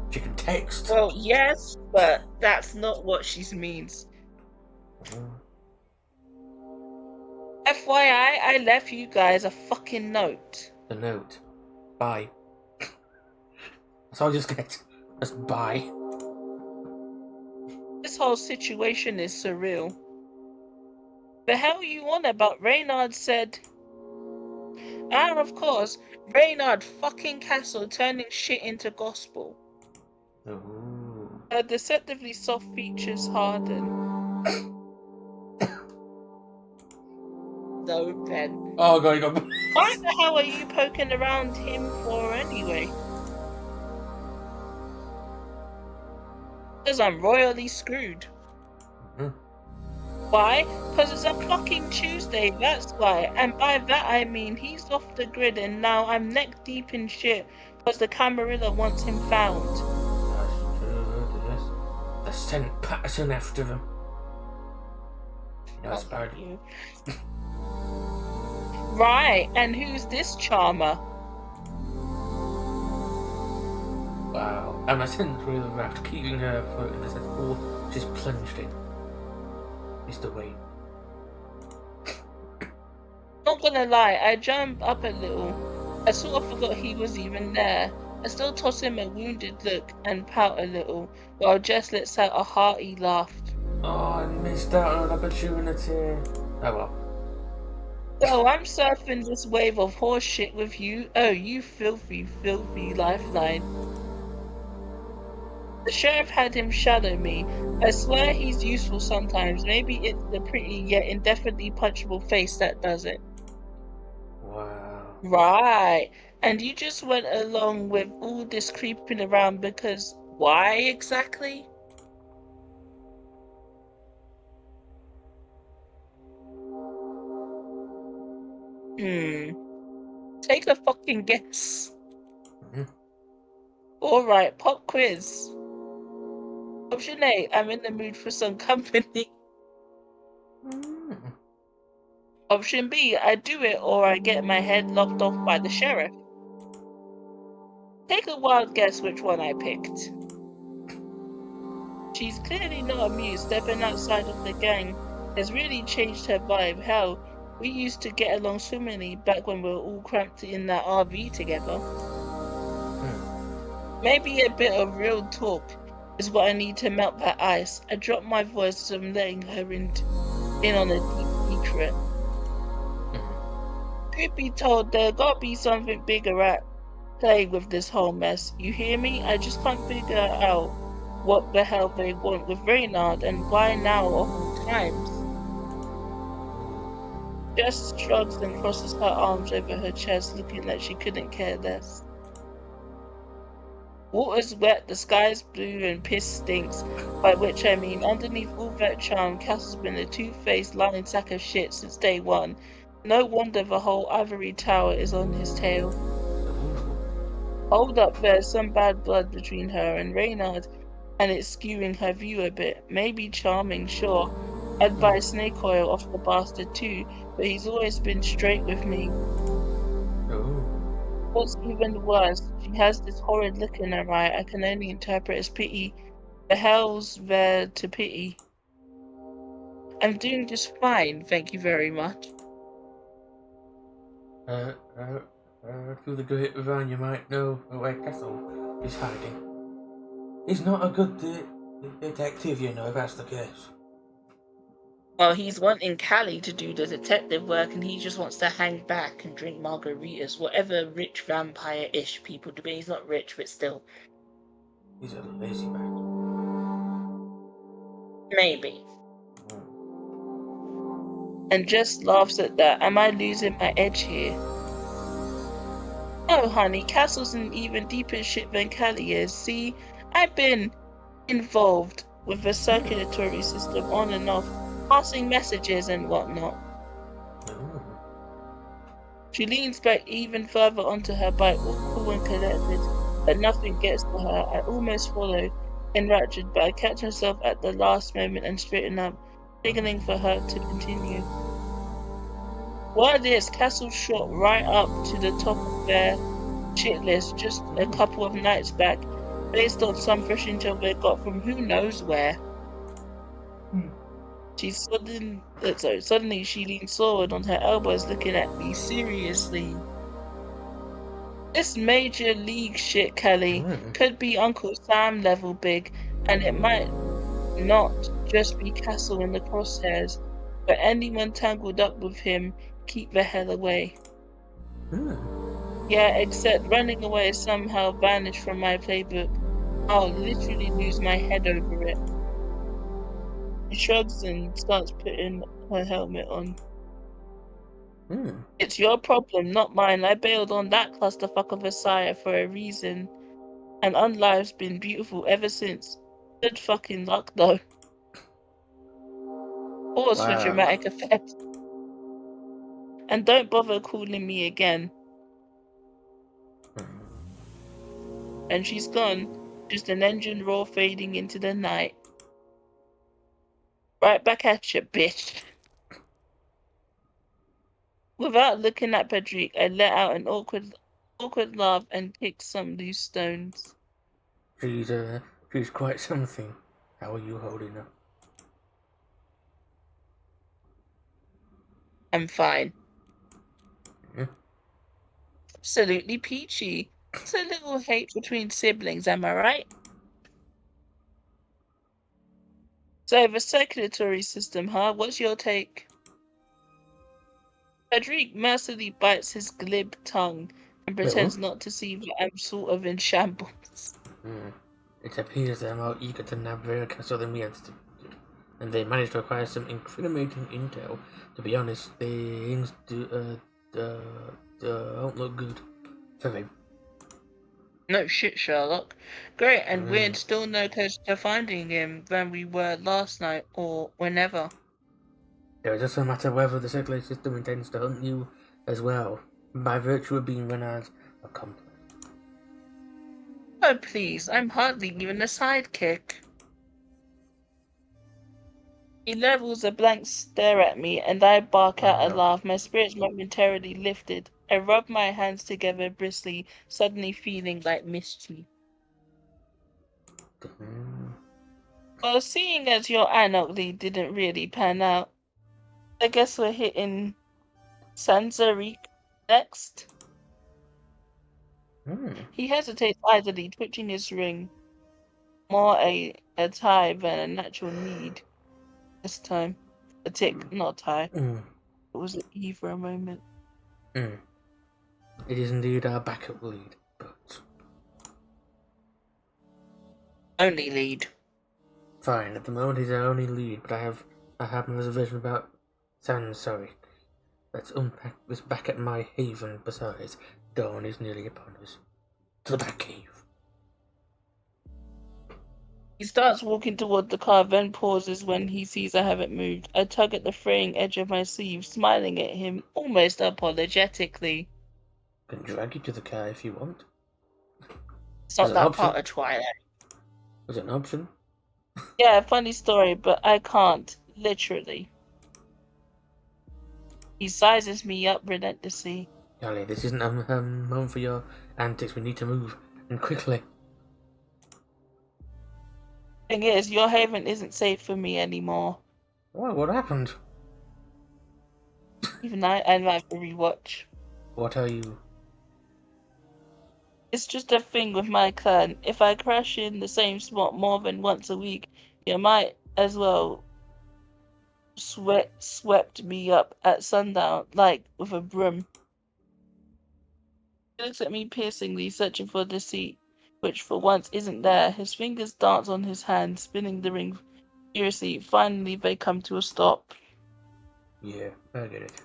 She can text. Well, yes, but that's not what she means. FYI, I left you guys a fucking note. The note. Bye. That's all I just get. That's bye. This whole situation is surreal. The hell you on about? Reynard said... Ah, of course, Reynard fucking Castle turning shit into gospel. Ooh. Her deceptively soft features harden. No, Ben. Oh god, you got... Why the hell are you poking around him for anyway? Because I'm royally screwed. Why? Because it's a fucking Tuesday, that's why. And by that I mean he's off the grid and now I'm neck deep in shit because the Camarilla wants him found. That's true, they sent Patterson after them. That's bad. You. Right, and who's this charmer? Wow. And my sentence really wrapped, keeping her afloat in the sense, oh, she's plunged in. Mr. Wayne. Not gonna lie, I jumped up a little. I sort of forgot he was even there. I still toss him a wounded look and pout a little, while Jess lets out a hearty laugh. Oh, I missed out on an opportunity. Oh well. So I'm surfing this wave of horse shit with you. Oh, you filthy, filthy lifeline. The sheriff had him shadow me. I swear he's useful sometimes. Maybe it's the pretty yet indefinitely punchable face that does it. Wow. Right. And you just went along with all this creeping around because why exactly? Take a fucking guess. Alright, pop quiz. Option A, I'm in the mood for some company. Option B, I do it or I get my head lopped off by the sheriff. Take a wild guess which one I picked. She's clearly not amused. Stepping outside of the gang has really changed her vibe. Hell, we used to get along swimmingly back when we were all cramped in that RV together. Maybe a bit of real talk is what I need to melt that ice. I dropped my voice as I'm letting her in on a deep secret. Truth be told, there gotta be something bigger at play with this whole mess. You hear me? I just can't figure out what the hell they want with Reynard and why now of all times. Jess shrugs and crosses her arms over her chest, looking like she couldn't care less. Water's wet, the sky's blue, and piss stinks. By which I mean, underneath all that charm, Castle's been a two-faced lying sack of shit since day one. No wonder the whole ivory tower is on his tail. Hold up, there's some bad blood between her and Reynard, and it's skewing her view a bit. Maybe charming, sure. I'd buy snake oil off the bastard too, but he's always been straight with me. What's even worse, she has this horrid look in her eye I can only interpret as pity. The hell's there to pity? I'm doing just fine, thank you very much. Through the great ravine you might know where Castle is hiding. He's not a good detective, you know, if that's the case. Well, he's wanting Callie to do the detective work and he just wants to hang back and drink margaritas, whatever rich vampire-ish people do. He's not rich, but still. He's a lazy bastard. Maybe. And just laughs at that. Am I losing my edge here? Oh, honey, Castle's in even deeper shit than Callie is. See, I've been involved with the circulatory system on and off, passing messages and whatnot. She leans back even further onto her bike, all cool and collected, but nothing gets to her. I almost follow, enraptured, but I catch myself at the last moment and straighten up, signaling for her to continue. Word is, Castle shot right up to the top of their shit list just a couple of nights back, based on some fresh intel they got from who knows where. Suddenly she leans forward on her elbows, looking at me seriously. This major league shit, Kelly, could be Uncle Sam level big, and it might not just be Castle in the crosshairs, but anyone tangled up with him, keep the hell away. Yeah, except running away somehow vanished from my playbook. I'll literally lose my head over it. She shrugs and starts putting her helmet on. It's your problem, not mine. I bailed on that clusterfuck of a sire for a reason. And Unlife's been beautiful ever since. Good fucking luck, though. Pause for dramatic effect. And don't bother calling me again. And she's gone. Just an engine roar fading into the night. Right back at you, bitch. Without looking at Patrick, I let out an awkward laugh and kicked some loose stones. She's quite something. How are you holding her? I'm fine. Absolutely peachy. It's a little hate between siblings, am I right? So the circulatory system, huh? What's your take? Frederic mercilessly bites his glib tongue and pretends not to see that I'm sort of in shambles. It appears they're more eager to navigate a castle than we anticipated, and they managed to acquire some incriminating intel. To be honest, things don't look good for them. No shit, Sherlock. Great, and we're still no closer to finding him than we were last night or whenever. It just a matter whether the circulatory system intends to hunt you as well, by virtue of being Renard's accomplice. Oh, please, I'm hardly even a sidekick. He levels a blank stare at me, and I bark out a laugh, my spirits momentarily lifted. I rub my hands together briskly, suddenly feeling like mischief. Well, seeing as your anarchy didn't really pan out, I guess we're hitting Sanzariq next. He hesitates idly, twitching his ring. More a tie than a natural need. This time. A tick, not a tie. It was an E for a moment. It is indeed our backup lead, but... Only lead. Fine, at the moment he's our only lead, but I have my reservation about Sanzariq. Let's unpack this back at my haven. Besides, dawn is nearly upon us. To the back cave. He starts walking toward the car, then pauses when he sees I haven't moved. I tug at the fraying edge of my sleeve, smiling at him almost apologetically. I can drag you to the car if you want. It's There's not an that option. part of Twilight. There's an option. Yeah, funny story, but I can't, literally. He sizes me up relentlessly. Golly, this isn't a moment for your antics. We need to move, and quickly. Thing is, your haven isn't safe for me anymore. What happened? Even I'd like to rewatch. What are you? It's just a thing with my clan. If I crash in the same spot more than once a week, you might as well swept me up at sundown, like with a broom. He looks at me piercingly, searching for the seat, which for once isn't there. His fingers dance on his hand, spinning the ring furiously. Finally, they come to a stop. Yeah, I get it.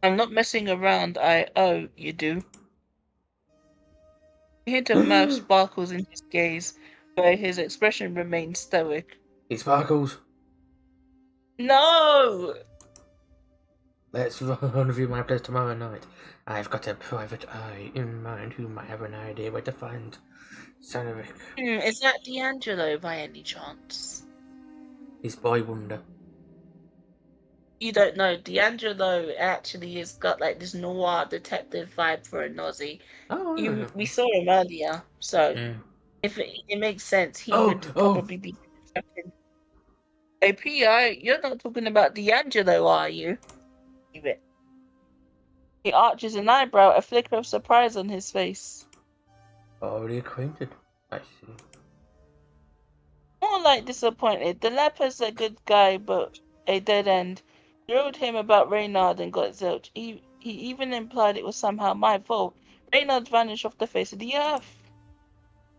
I'm not messing around, oh, you do. A hint of mirth sparkles in his gaze, though his expression remains stoic. It sparkles. No! Let's review my place tomorrow night. I've got a private eye in mind who might have an idea where to find Sanovic. Is that D'Angelo by any chance? His boy wonder. You don't know, D'Angelo actually has got like this noir detective vibe for a Nosy. Oh, We saw him earlier, so mm. if it makes sense, he Oh, would oh. probably be. Hey, P.I., you're not talking about D'Angelo, are you? He arches an eyebrow, a flicker of surprise on his face. Already acquainted. I see. More like disappointed. The leper's a good guy, but a dead end. Grilled him about Reynard and got zilch. He even implied it was somehow my fault. Reynard vanished off the face of the earth.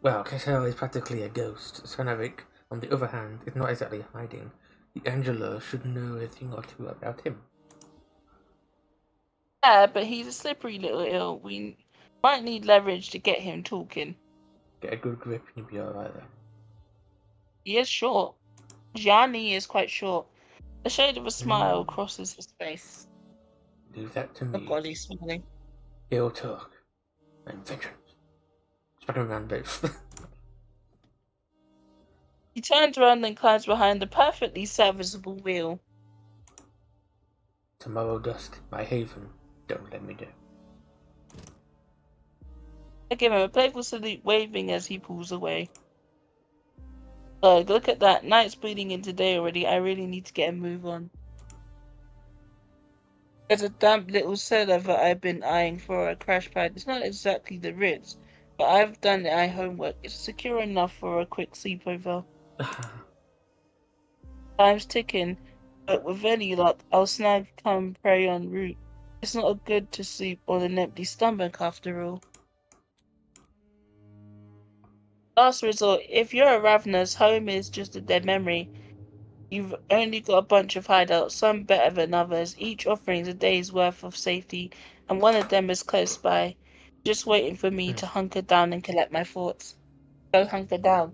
Well, Cassell is practically a ghost. Sanovic, on the other hand, is not exactly hiding. The Angela should know a thing or two about him. Yeah, but he's a slippery little eel. We might need leverage to get him talking. Get a good grip and you'll be alright there. He is short. Gianni is quite short. A shade of a smile crosses his face. Leave that to Oh me. God, he's smiling. He'll talk. And vengeance. Spectrum around both. He turns around and climbs behind the perfectly serviceable wheel. Tomorrow dusk, my haven. Don't let me down. I give him a playful salute, waving as he pulls away. Look at that. Night's bleeding into day already. I really need to get a move on. There's a damp little cellar that I've been eyeing for a crash pad. It's not exactly the Ritz, but I've done my homework. It's secure enough for a quick sleepover. Time's ticking, but with any luck, I'll snag come prey en route. It's not good to sleep on an empty stomach after all. Last resort, if you're a ravener's, home is just a dead memory. You've only got a bunch of hideouts, some better than others, each offering a day's worth of safety, and one of them is close by, just waiting for me to hunker down and collect my thoughts. Go hunker down.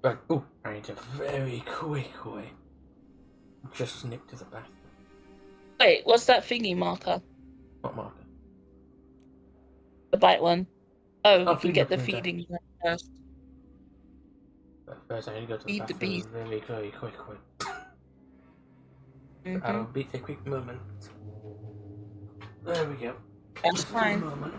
Right, oh, I need to very quickly just snip to the bathroom. Wait, what's that thingy marker? What marker? The bite one. Oh, we can feeding get the up and down. feeding one first. But first I need to go to the Feed the bathroom beast. very quickly. I'll be a quick moment. There we go. That's Just fine. a moment.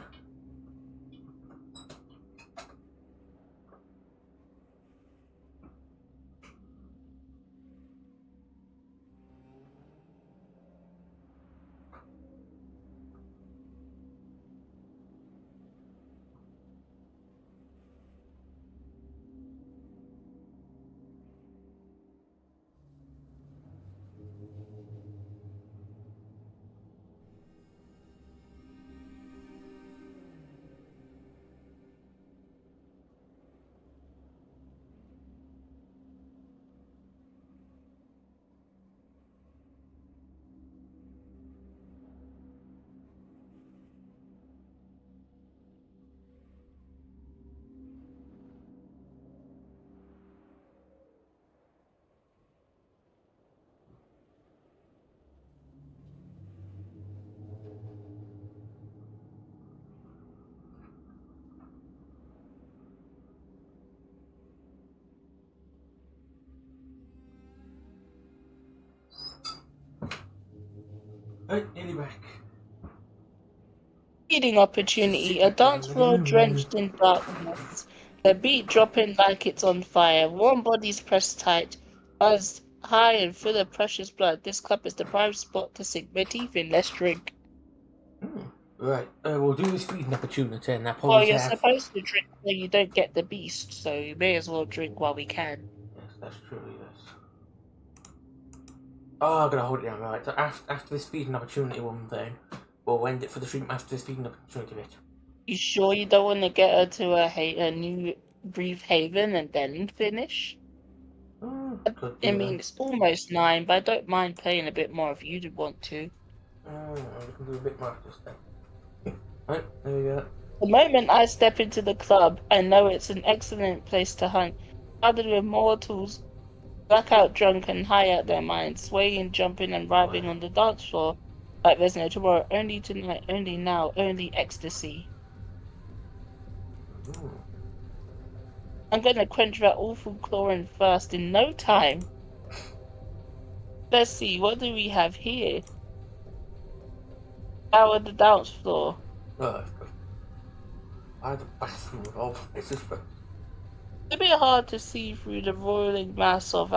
Right, nearly back. Feeding It's the opportunity, a secret dance down floor again. drenched in darkness, the beat dropping like it's on fire, warm bodies pressed tight, buzzed high and full of precious blood. This club is the prime spot to sink my teeth in. Let's drink. Right, we'll do this feeding opportunity and I'll Well, probably you're have... supposed to drink so you don't get the beast, so you may as well drink while we can. Yes, that's true, yes. Oh, I gotta hold it down, right. So after this feeding opportunity one thing, we'll end it for the stream after this feeding opportunity bit. You sure you don't want to get her to a new brief haven and then finish? Could I do mean, then. it's almost 9, but I don't mind paying a bit more if you'd want to. We can do a bit more after this then. Right, there we go. The moment I step into the club, I know it's an excellent place to hunt. Crowded with mortals, blackout drunk and high out their minds, swaying, jumping, and writhing on Wow. the dance floor like there's no tomorrow. Only tonight, only now, only ecstasy. Mm. I'm gonna quench that awful chlorine first in no time. Let's see, what do we have here? Power the dance floor. Oh, I the bathroom of all places, but... It's a bit hard to see through the roiling mass of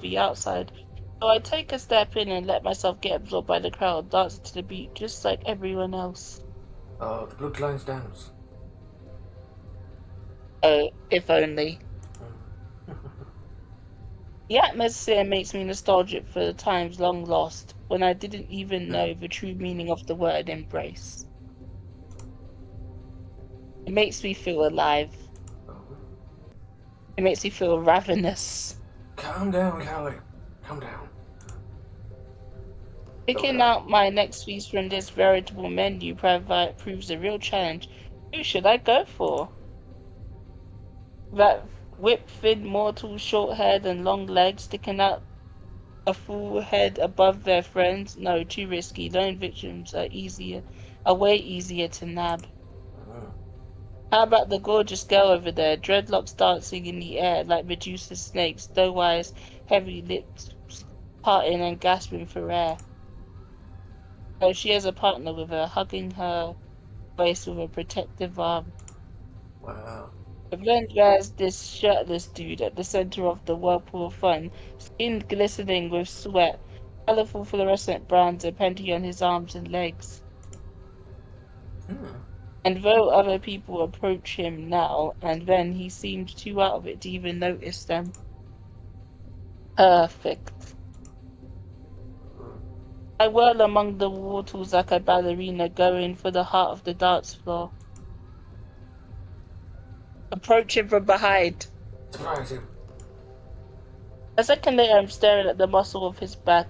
the outside, so I take a step in and let myself get absorbed by the crowd, dancing to the beat just like everyone else. Oh, the bloodlines dance. Oh, if only. Mm. The atmosphere makes me nostalgic for the times long lost, when I didn't even know the true meaning of the word embrace. It makes me feel alive. Oh. It makes me feel ravenous. Calm down, Callie. Calm down. Oh Picking god. out my next feast from this veritable menu proves a real challenge. Who should I go for? That whip-thin mortal, short-haired and long legs sticking out a full head above their friends? No, too risky. Lone victims are way easier to nab. Mm. How about the gorgeous girl over there, dreadlocks dancing in the air like Medusa's snakes, doe eyes, heavy lips parting and gasping for air? Oh, she has a partner with her, hugging her waist with a protective arm. Wow. Then there's this shirtless dude at the center of the whirlpool of fun, skin glistening with sweat, colorful fluorescent brands appending on his arms and legs. Mm. And though other people approach him now and then, he seemed too out of it to even notice them. Perfect. I whirl among the mortals like a ballerina going for the heart of the dance floor. Approach him from behind. Surprise him. A second later, I'm staring at the muscle of his back,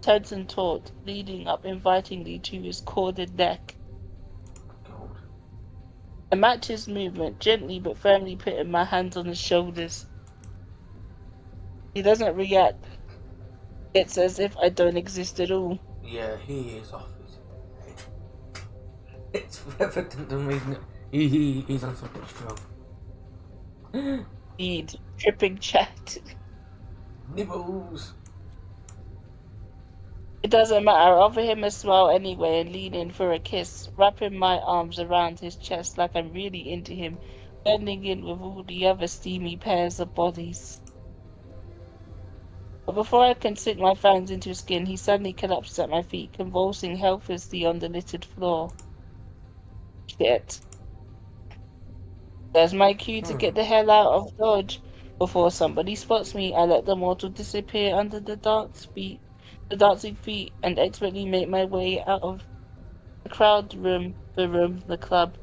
tense and taut, leading up invitingly to his corded neck. Gold. I match his movement, gently but firmly putting my hands on his shoulders. He doesn't react. It's as if I don't exist at all. Yeah, he is off his head. It's evident to me that he's on something strong. Indeed, dripping chat. Nibbles. It doesn't matter. I offer him a smile anyway and lean in for a kiss, wrapping my arms around his chest like I'm really into him, blending in with all the other steamy pairs of bodies. But before I can sink my fangs into his skin, he suddenly collapses at my feet, convulsing helplessly on the littered floor. Shit. There's my cue to get the hell out of Dodge. Before somebody spots me, I let the mortal disappear under the dancing feet, and expertly make my way out of the crowd the club.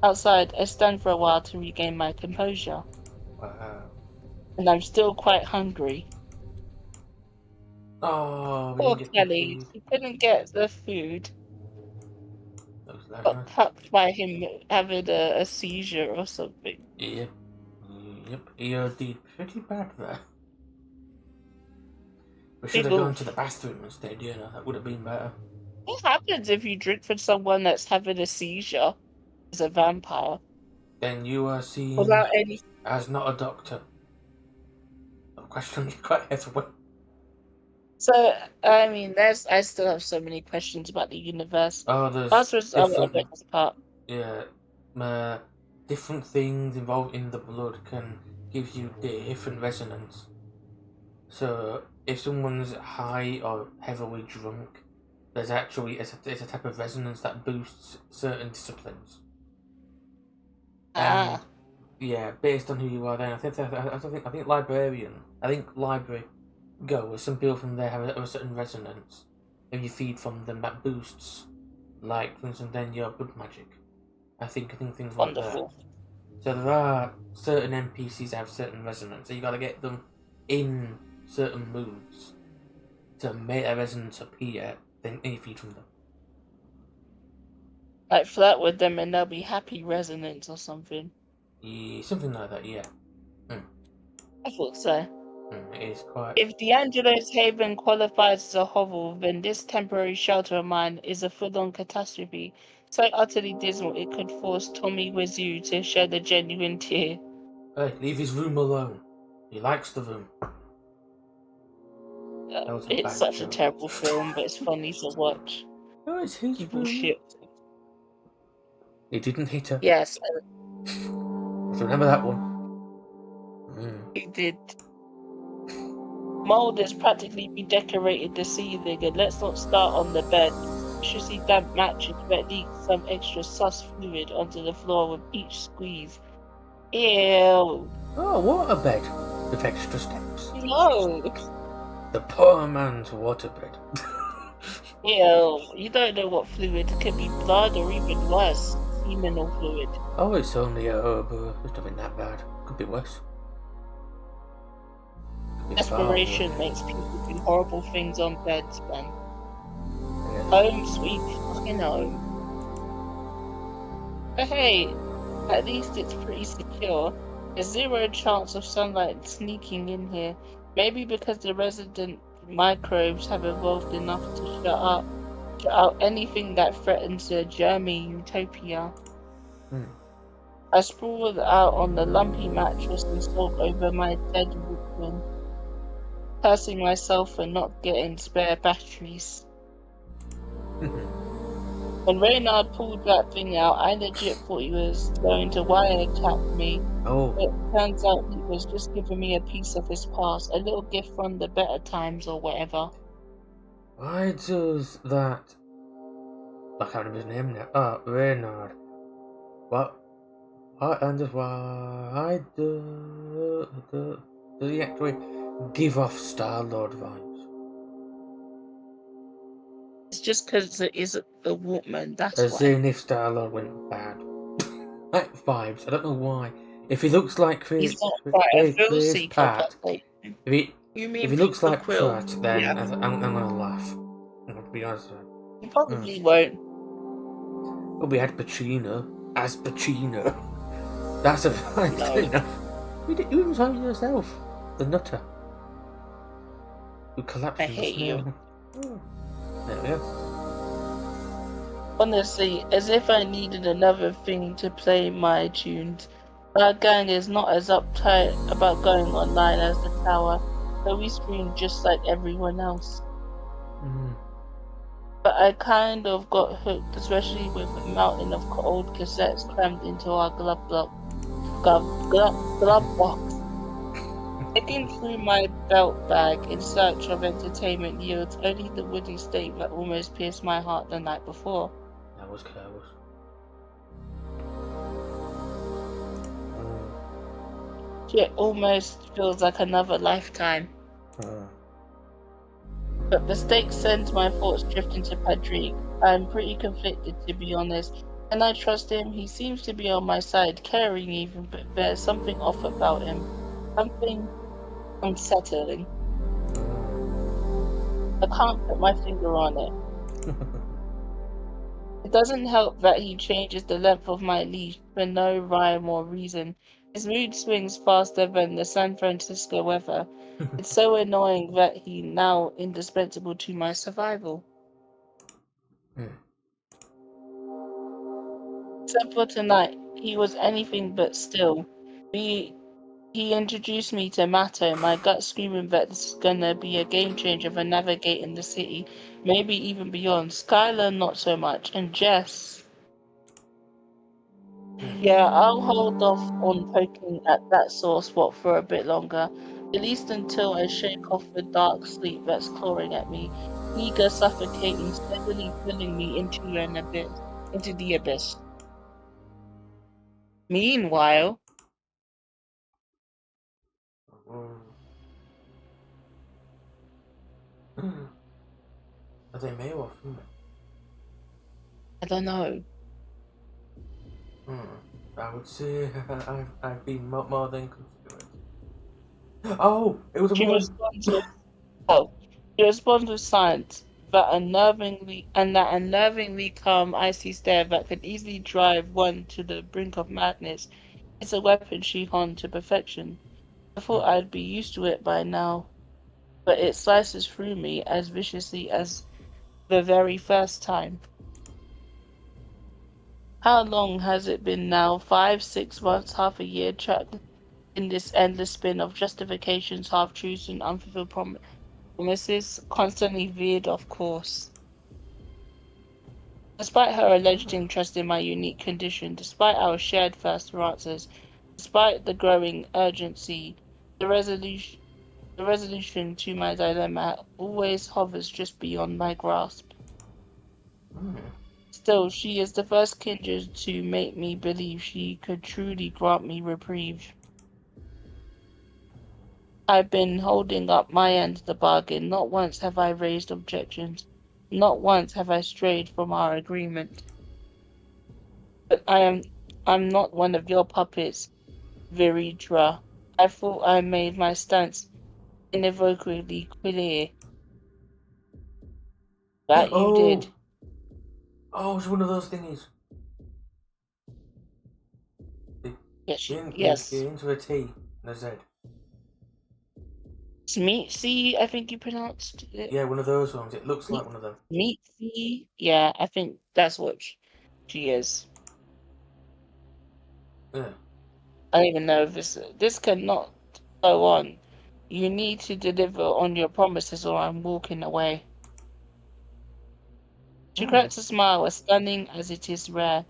Outside, I stand for a while to regain my composure, Wow. and I'm still quite hungry. Oh, we Poor didn't get the Kelly, food. she couldn't get the food. Looks like Got that. cupped by him having a seizure or something. Yep. Yep. You did pretty bad there. We should Big have gone oof. to the bathroom instead, you know, that would have been better. What happens if you drink from someone that's having a seizure as a vampire Then you are seen without any? as not a doctor. A question you quite heavily. So, I mean, I still have so many questions about the universe. Oh, there's Answers, I different, read this part. yeah, uh, different things involved in the blood can give you different resonance. So if someone's high or heavily drunk, there's actually it's a type of resonance that boosts certain disciplines. And Ah, yeah, based on who you are, then I think librarian, I think library goers, some people from there have a certain resonance. If you feed from them, that boosts, like for instance, then your blood magic. I think things like that. wonderful. So there are certain NPCs that have certain resonance. So you got to get them in certain moods to make a resonance appear. Then you feed from them. Like flirt with them and they'll be happy resonance or something. Yeah, something like that. Yeah, mm, I thought so. it is quite. If D'Angelo's Haven qualifies as a hovel, then this temporary shelter of mine is a full-on catastrophe, so utterly dismal it could force Tommy Wiseau to shed a genuine tear. Hey, leave his room alone. He likes the room. That was a It's bad such a joke. terrible film, but it's funny to watch Oh, it's his people room. shit. He didn't hit her. Yes, Let's remember that one. Mm. it did. Mold has practically redecorated the ceiling, and let's not start on the bed. Viciously damp mattress that leaks some extra sus fluid onto the floor with each squeeze. Ew. Oh, water bed with extra steps. No. The poor man's waterbed. Ew. You don't know what fluid could be blood or even worse, seminal fluid. Oh, it's only a herb. It's nothing that bad. Could be worse. Could be far worse. Desperation makes people do horrible things on beds, man. Yes. Home sweet fucking home. But hey, at least it's pretty secure. There's zero chance of sunlight sneaking in here. Maybe because the resident microbes have evolved enough to shut out anything that threatens a germy utopia. Hmm. I sprawled out on the lumpy mattress and sulked over my dead victim, cursing myself for not getting spare batteries. When Reynard pulled that thing out, I legit thought he was going to wiretap me. Oh, It turns out he was just giving me a piece of his past, a little gift from the better times or whatever. why does that? I can't remember his name now. Oh, Reynard. What? What and just why does he actually give off Star Lord vibes? It's just because it is a woman, that's As why. in if Star Lord went bad. Like vibes. I don't know why. If he looks like He's not quite a thrill Chris seeker, Pratt, but like, if he you if mean he looks Peter like Quill? Pratt, Yeah, then I'm gonna laugh. I'm gonna be honest with he you. probably won't. But we had Pacino as Pacino. That's a fact No, enough. You even saw it yourself. The nutter who collapsed I in the hate you. snow. Oh, there we go. Honestly, as if I needed another thing to play my tunes. Our gang is not as uptight about going online as the tower, so we stream just like everyone else. Mm. But I kind of got hooked, especially with a mountain of old cassettes crammed into our glove box. Digging through my belt bag in search of entertainment yields only the wooden stake that almost pierced my heart the night before. That was careless. It almost feels like another lifetime. Mm. But the stake sends my thoughts drifting to Patrick. I'm pretty conflicted, to be honest. And I trust him. He seems to be on my side, caring even, but there's something off about him. Something unsettling. I can't put my finger on it. It doesn't help that he changes the length of my leash for no rhyme or reason. His mood swings faster than the San Francisco weather. It's so annoying that he's now indispensable to my survival. Mm. Except for tonight, he was anything but still. We He introduced me to Matto, my gut screaming that this is gonna be a game changer for navigating the city, maybe even beyond. Skylar, not so much. And Jess, yeah, I'll hold off on poking at that sore spot for a bit longer, at least until I shake off the dark sleep that's clawing at me, eager, suffocating, steadily pulling me into the abyss. Meanwhile, Are they male or female? I don't know. I would say I've been more than considerate. Oh, it was a She woman. responds with, oh, she responds with silence, that unnervingly calm, icy stare that could easily drive one to the brink of madness. It's a weapon she honed to perfection. I thought I'd be used to it by now, but it slices through me as viciously as the very first time. How long has it been now? 5, 6 months, half a year, trapped in this endless spin of justifications, half truths, and unfulfilled promises, constantly veered off course. Despite her alleged interest in my unique condition, despite our shared thirst for answers, despite the growing urgency, the resolution the resolution to my dilemma always hovers just beyond my grasp. Still, she is the first kindred to make me believe she could truly grant me reprieve. I've been holding up my end of the bargain. Not once have I raised objections. Not once have I strayed from our agreement. But I'm not one of your puppets, Viridra. I thought I made my stance unequivocally clear. That you did. Oh, oh, it's one of those thingies. They, Yes, they yes. into a T and a Z. It's meat C, I think you pronounced it. Yeah, one of those ones. It looks like Meat, one of them. meat C. Yeah, I think that's what she is. Yeah. I don't even know if this cannot go on. You need to deliver on your promises or I'm walking away. She Hmm. cracks a smile as stunning as it is rare.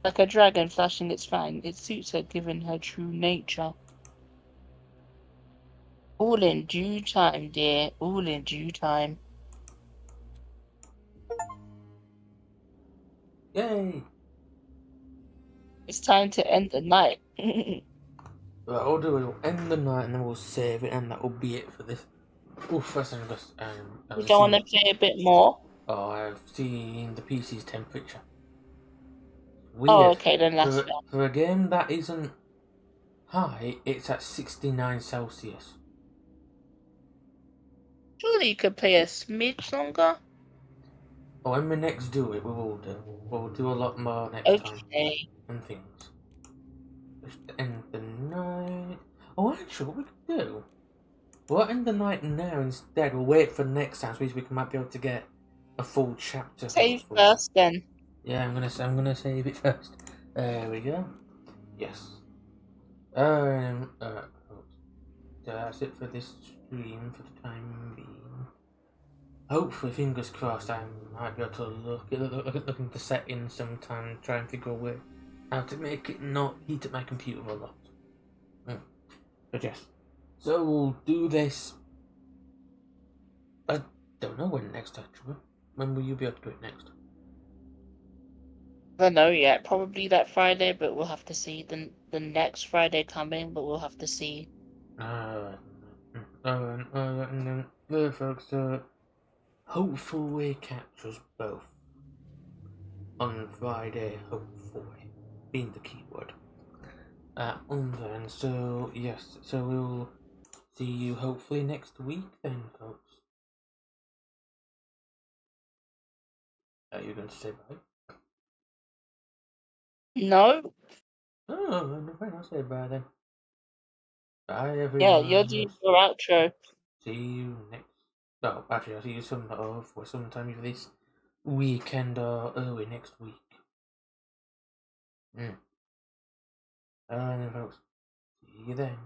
Like a dragon flashing its fang, it suits her given her true nature. All in due time, dear, all in due time. Yay! It's time to end the night. Right, I'll do it. We'll end the night and then we'll save it, and that will be it for this. Oh, first thing You I've don't want seen. to play a bit more? Oh, I've seen the PC's temperature. Oh, Weird. okay, then that's fair. For a game that isn't high, it's at 69 Celsius. Surely you could play a smidge longer? Oh, when we next do it, we will do. We'll do a lot more next time Okay. and things. Just end the night. Oh, actually, what we could do? We'll end the night now instead. We'll wait for next time, so we might be able to get a full chapter, Save hopefully. first then. Yeah, I'm gonna save it first. There we go. Yes. Um. Uh. That's it for this stream for the time being. Hopefully, fingers crossed, I might be able to look into settings sometime, try and figure a way how to make it not heat up my computer a lot. But yes. So we'll do this. I don't know when next actually. When will you be able to do it next? I don't know yet. Probably that Friday, but we'll have to see. The next Friday coming, but we'll have to see. And then there, folks. Hopefully we catch us both on Friday. Hopefully, being the keyword. And then so yes, so we'll see you hopefully next week then, folks. Are you going to say bye? No? Oh, no, fine, I'll say bye then. Bye Yeah, you're everyone. doing your outro. See you next. No, actually, I'll see you sometime for this weekend or early next week. Then, folks, see you then.